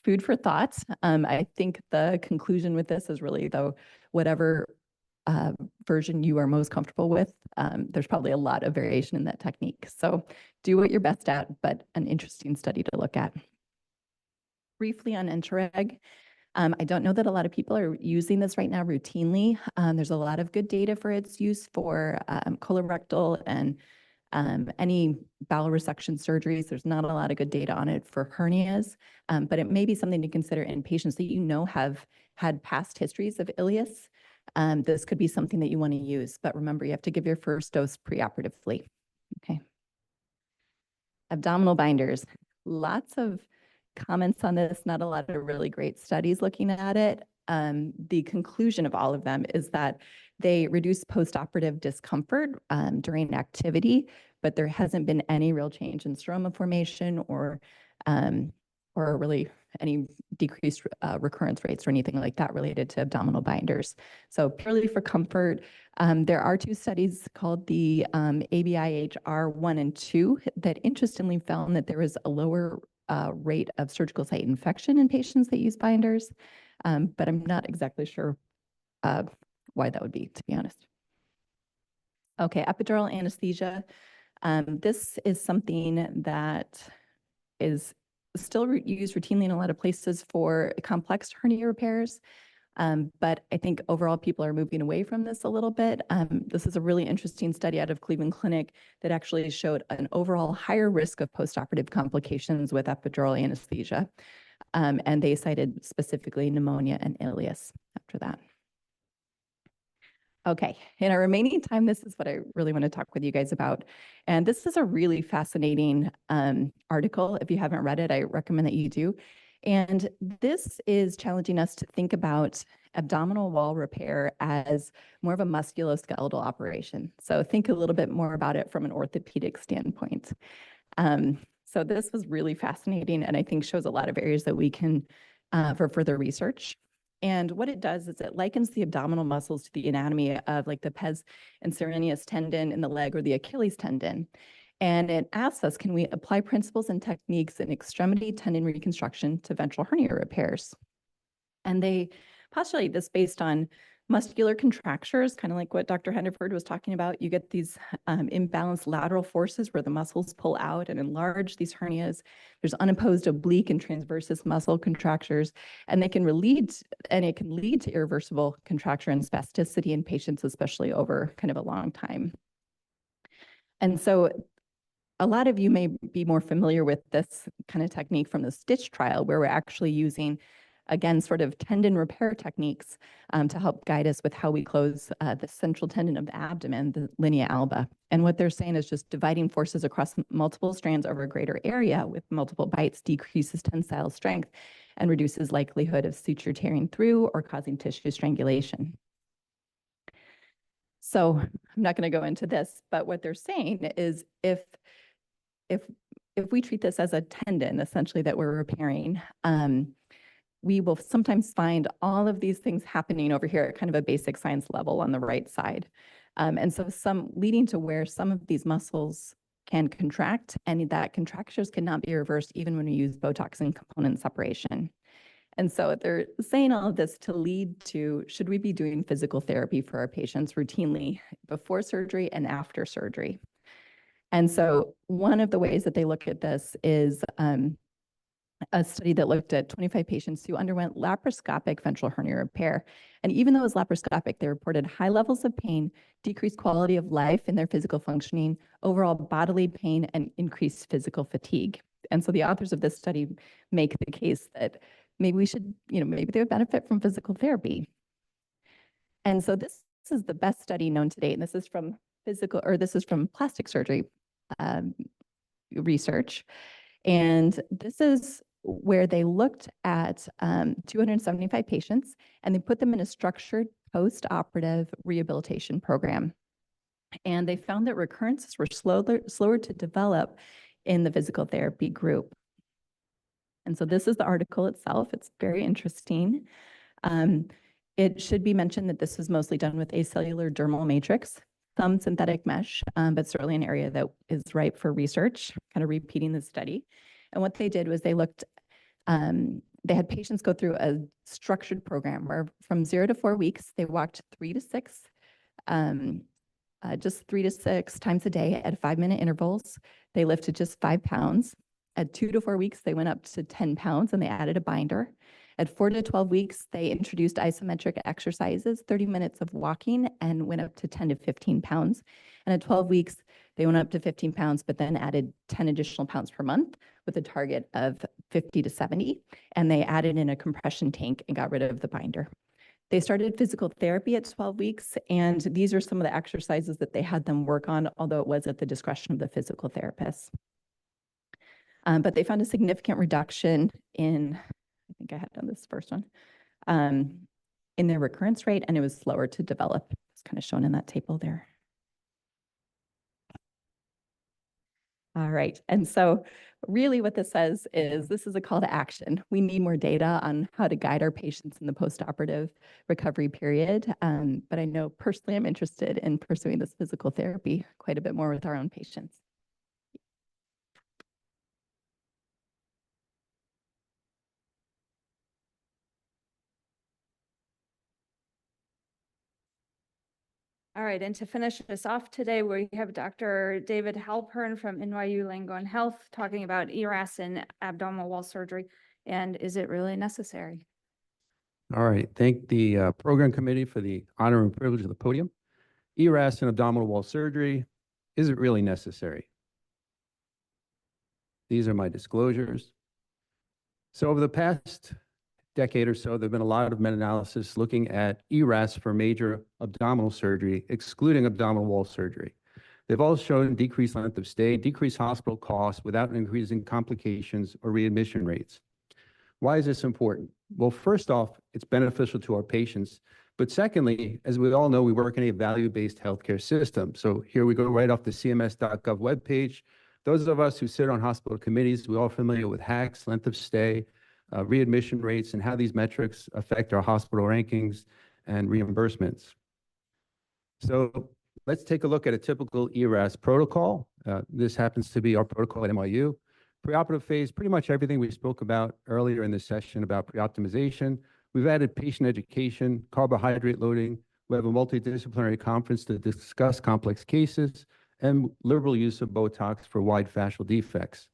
Food for thought. I think the conclusion with this is really, though, whatever version you are most comfortable with, there's probably a lot of variation in that technique. So do what you're best at, but an interesting study to look at. Briefly on Entereg. I don't know that a lot of people are using this right now routinely. There's a lot of good data for its use for colorectal and any bowel resection surgeries. There's not a lot of good data on it for hernias, but it may be something to consider in patients that you know have had past histories of ileus. This could be something that you want to use, but remember, you have to give your first dose preoperatively. Okay. Abdominal binders. Lots of comments on this, not a lot of really great studies looking at it. The conclusion of all of them is that they reduce postoperative discomfort during activity, but there hasn't been any real change in stroma formation or really any decreased recurrence rates or anything like that related to abdominal binders. So purely for comfort, there are 2 studies called the ABIHR 1 and 2 that interestingly found that there was a lower rate of surgical site infection in patients that use binders, but I'm not exactly sure why that would be, to be honest. Okay, epidural anesthesia. This is something that is still used routinely in a lot of places for complex hernia repairs. But I think overall people are moving away from this a little bit. This is a really interesting study out of Cleveland Clinic that actually showed an overall higher risk of postoperative complications with epidural anesthesia. And they cited specifically pneumonia and ileus after that. Okay, in our remaining time, this is what I really want to talk with you guys about. And this is a really fascinating article. If you haven't read it, I recommend that you do. And this is challenging us to think about abdominal wall repair as more of a musculoskeletal operation. So think a little bit more about it from an orthopedic standpoint. So this was really fascinating and I think shows a lot of areas that we can for further research. And what it does is it likens the abdominal muscles to the anatomy of like the pes and serraneus tendon in the leg or the Achilles tendon. And it asks us, can we apply principles and techniques in extremity tendon reconstruction to ventral hernia repairs? And they postulate this based on muscular contractures, kind of like what Dr. Henneford was talking about. You get these imbalanced lateral forces where the muscles pull out and enlarge these hernias. There's unopposed oblique and transversus muscle contractures, and it can lead to irreversible contracture and spasticity in patients, especially over kind of a long time. And so a lot of you may be more familiar with this kind of technique from the Stitch trial, where we're actually using, again, sort of tendon repair techniques to help guide us with how we close the central tendon of the abdomen, the linea alba. And what they're saying is just dividing forces across multiple strands over a greater area with multiple bites decreases tensile strength and reduces likelihood of suture tearing through or causing tissue strangulation. So I'm not going to go into this, but what they're saying is if we treat this as a tendon, essentially, that we're repairing, we will sometimes find all of these things happening over here at kind of a basic science level on the right side. And so some leading to where some of these muscles can contract, and that contractures cannot be reversed even when we use Botox and component separation. And so they're saying all of this to lead to, should we be doing physical therapy for our patients routinely before surgery and after surgery? And so one of the ways that they look at this is a study that looked at 25 patients who underwent laparoscopic ventral hernia repair. And even though it was laparoscopic, they reported high levels of pain, decreased quality of life in their physical functioning, overall bodily pain, and increased physical fatigue. And so the authors of this study make the case that maybe we should, maybe they would benefit from physical therapy. And so this is the best study known to date. And this is from plastic surgery research. And this is where they looked at 275 patients, and they put them in a structured post-operative rehabilitation program. And they found that recurrences were slower to develop in the physical therapy group. And so this is the article itself. It's very interesting. It should be mentioned that this was mostly done with acellular dermal matrix, some synthetic mesh, but certainly an area that is ripe for research, kind of repeating the study. And what they did was they looked, they had patients go through a structured program where from 0 to 4 weeks, they walked 3 to 6, just 3 to 6 times a day at 5-minute intervals. They lifted just 5 pounds. At 2 to 4 weeks, they went up to 10 pounds and they added a binder. At 4 to 12 weeks, they introduced isometric exercises, 30 minutes of walking, and went up to 10 to 15 pounds. And at 12 weeks, they went up to 15 pounds, but then added 10 additional pounds per month with a target of 50 to 70. And they added in a compression tank and got rid of the binder. They started physical therapy at 12 weeks, and these are some of the exercises that they had them work on, although it was at the discretion of the physical therapist. But they found a significant reduction in, I think I had done this first one, in their recurrence rate, and it was slower to develop. It's kind of shown in that table there. All right, and so really what this says is this is a call to action. We need more data on how to guide our patients in the postoperative recovery period. But I know personally I'm interested in pursuing this physical therapy quite a bit more with our own patients. All right, and to finish us off today, we have Dr. David Halpern from NYU Langone Health talking about ERAS and abdominal wall surgery, and is it really necessary? All right, thank the program committee for the honor and privilege of the podium. ERAS and abdominal wall surgery, is it really necessary? These are my disclosures. So over the past decade or so, there have been a lot of meta-analysis looking at ERAS for major abdominal surgery, excluding abdominal wall surgery. They've all shown decreased length of stay, decreased hospital costs without increasing complications or readmission rates. Why is this important? Well, first off, it's beneficial to our patients. But secondly, as we all know, we work in a value-based healthcare system. So here we go right off the cms.gov webpage. Those of us who sit on hospital committees, we're all familiar with HACs, length of stay, readmission rates, and how these metrics affect our hospital rankings and reimbursements. So let's take a look at a typical ERAS protocol. This happens to be our protocol at NYU. Preoperative phase, pretty much everything we spoke about earlier in this session about pre-optimization. We've added patient education, carbohydrate loading. We have a multidisciplinary conference to discuss complex cases and liberal use of Botox for wide fascial defects.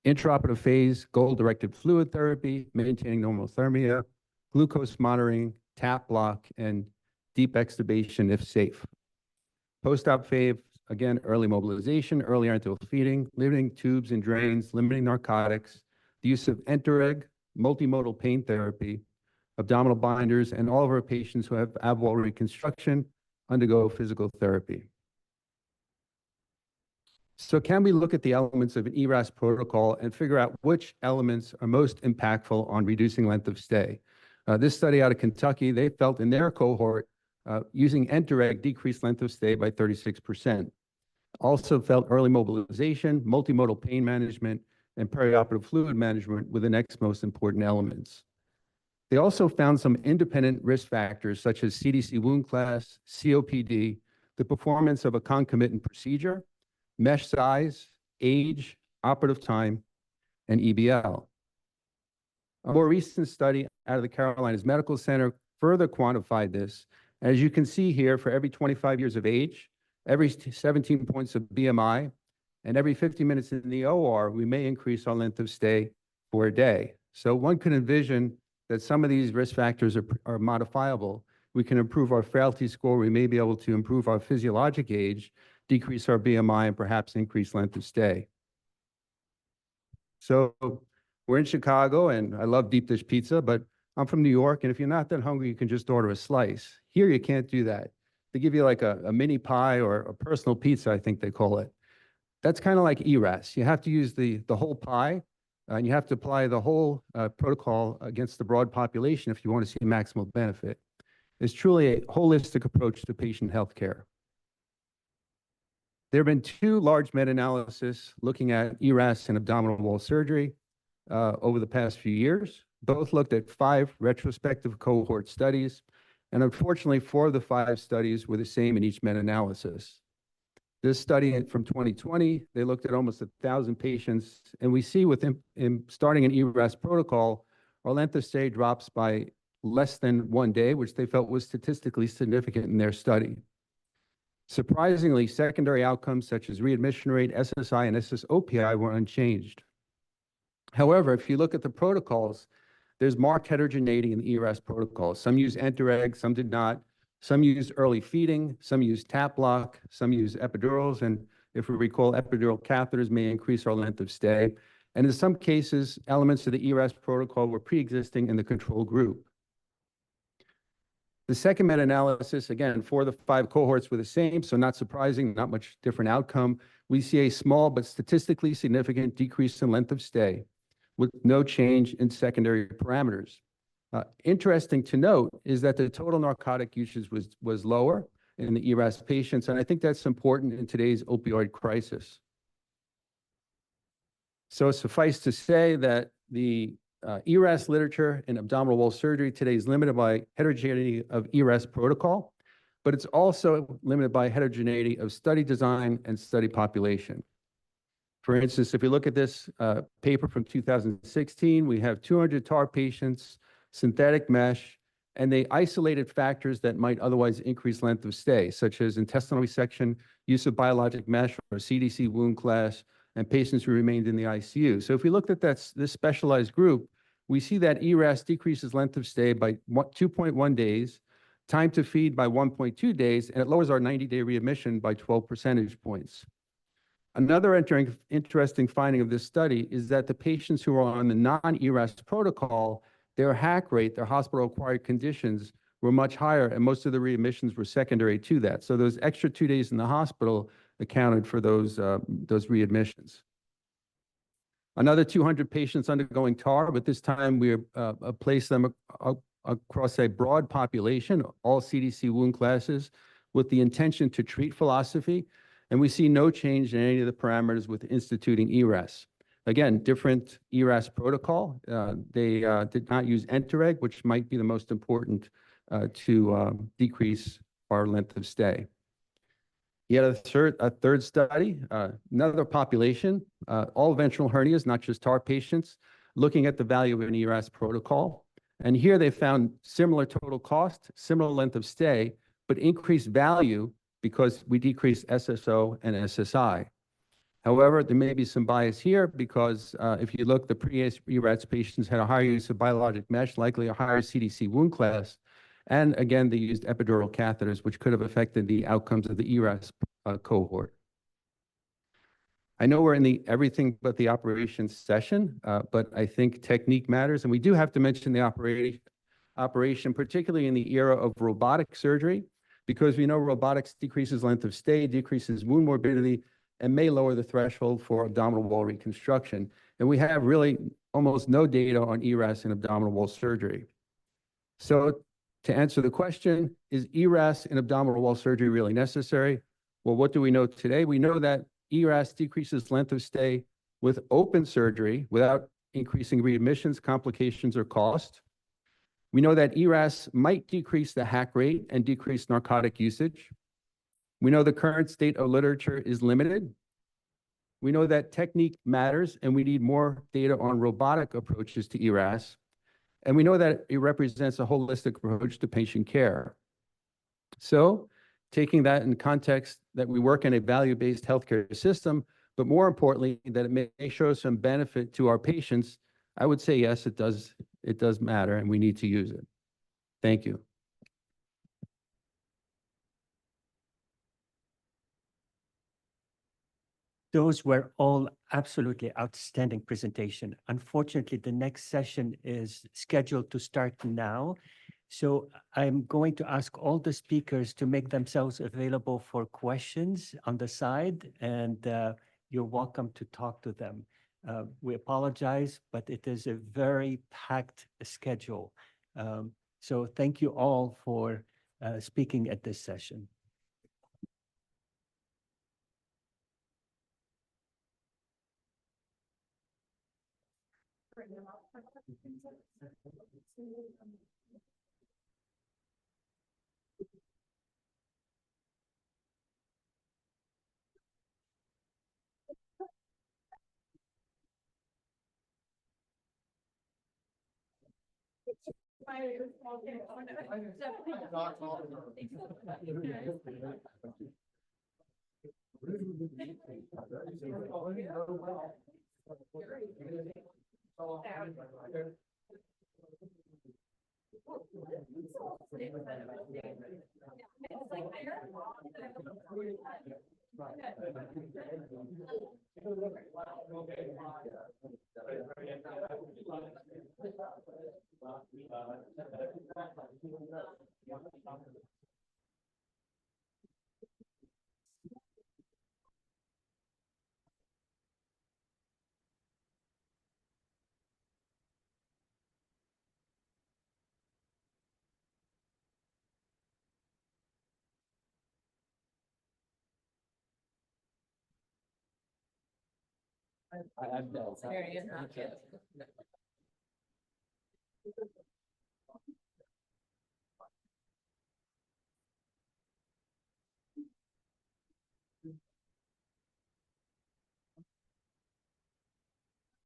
Intraoperative phase, goal-directed fluid therapy, maintaining normothermia, glucose monitoring, tap block, and deep extubation if safe. Post-op phase, again, early mobilization, early enteral feeding, limiting tubes and drains, limiting narcotics, the use of Entereg, multimodal pain therapy, abdominal binders, and all of our patients who have ab wall reconstruction undergo physical therapy. So can we look at the elements of an ERAS protocol and figure out which elements are most impactful on reducing length of stay? This study out of Kentucky, they felt in their cohort, using Entereg decreased length of stay by 36%. Also felt early mobilization, multimodal pain management, and perioperative fluid management were the next most important elements. They also found some independent risk factors such as CDC wound class, COPD, the performance of a concomitant procedure, mesh size, age, operative time, and EBL. A more recent study out of the Carolinas Medical Center further quantified this. As you can see here, for every 25 years of age, every 17 points of BMI, and every 50 minutes in the OR, we may increase our length of stay for a day. So one could envision that some of these risk factors are modifiable. We can improve our frailty score. We may be able to improve our physiologic age, decrease our BMI, and perhaps increase length of stay. So we're in Chicago, and I love deep dish pizza, but I'm from New York, and if you're not that hungry, you can just order a slice. Here, you can't do that. They give you like a mini pie or a personal pizza, I think they call it. That's kind of like ERAS. You have to use the whole pie, and you have to apply the whole protocol against the broad population if you want to see maximal benefit. It's truly a holistic approach to patient healthcare. There have been two large meta-analyses looking at ERAS and abdominal wall surgery over the past few years. Both looked at 5 retrospective cohort studies, and unfortunately, 4 of the 5 studies were the same in each meta-analysis. This study from 2020, they looked at almost 1,000 patients, and we see with starting an ERAS protocol, our length of stay drops by less than 1 day, which they felt was statistically significant in their study. Surprisingly, secondary outcomes such as readmission rate, SSI, and SSOPI were unchanged. However, if you look at the protocols, there's marked heterogeneity in the ERAS protocol. Some use Entereg, some did not. Some use early feeding, some use tap block, some use epidurals, and if we recall, epidural catheters may increase our length of stay. And in some cases, elements of the ERAS protocol were pre-existing in the control group. The second meta-analysis, again, 4 of the 5 cohorts were the same, so not surprising, not much different outcome. We see a small but statistically significant decrease in length of stay with no change in secondary parameters. Interesting to note is that the total narcotic usage was lower in the ERAS patients, and I think that's important in today's opioid crisis. So suffice to say that the ERAS literature in abdominal wall surgery today is limited by heterogeneity of ERAS protocol, but it's also limited by heterogeneity of study design and study population. For instance, if you look at this paper from 2016, we have 200 TAR patients, synthetic mesh, and they isolated factors that might otherwise increase length of stay, such as intestinal resection, use of biologic mesh or CDC wound class, and patients who remained in the ICU. So if we looked at this specialized group, we see that ERAS decreases length of stay by 2.1 days, time to feed by 1.2 days, and it lowers our 90-day readmission by 12 percentage points. Another interesting finding of this study is that the patients who are on the non-ERAS protocol, their HAC rate, their hospital-acquired conditions, were much higher, and most of the readmissions were secondary to that. So those extra 2 days in the hospital accounted for those readmissions. Another 200 patients undergoing TAR, but this time we placed them across a broad population, all CDC wound classes, with the intention to treat philosophy, and we see no change in any of the parameters with instituting ERAS. Again, different ERAS protocol. They did not use Entereg, which might be the most important to decrease our length of stay. Yet a third study, another population, all ventral hernias, not just TAR patients, looking at the value of an ERAS protocol. And here they found similar total cost, similar length of stay, but increased value because we decreased SSO and SSI. However, there may be some bias here because if you look, the pre-ERAS patients had a higher use of biologic mesh, likely a higher CDC wound class. And again, they used epidural catheters, which could have affected the outcomes of the ERAS cohort. I know we're in the everything but the operations session, but I think technique matters. And we do have to mention the operation, particularly in the era of robotic surgery, because we know robotics decreases length of stay, decreases wound morbidity, and may lower the threshold for abdominal wall reconstruction. And we have really almost no data on ERAS in abdominal wall surgery. So to answer the question, is ERAS in abdominal wall surgery really necessary? Well, what do we know today? We know that ERAS decreases length of stay with open surgery without increasing readmissions, complications, or cost. We know that ERAS might decrease the hack rate and decrease narcotic usage. We know the current state of literature is limited. We know that technique matters, and we need more data on robotic approaches to ERAS. And we know that it represents a holistic approach to patient care. So, taking that in context that we work in a value-based healthcare system, but more importantly, that it may show some benefit to our patients, I would say yes, it does matter, and we need to use it. Thank you. Those were all absolutely outstanding presentation. Unfortunately, the next session is scheduled to start now. So I'm going to ask all the speakers to make themselves available for questions on the side, and you're welcome to talk to them. We apologize, but it is a very packed schedule. So thank you all for speaking at this session.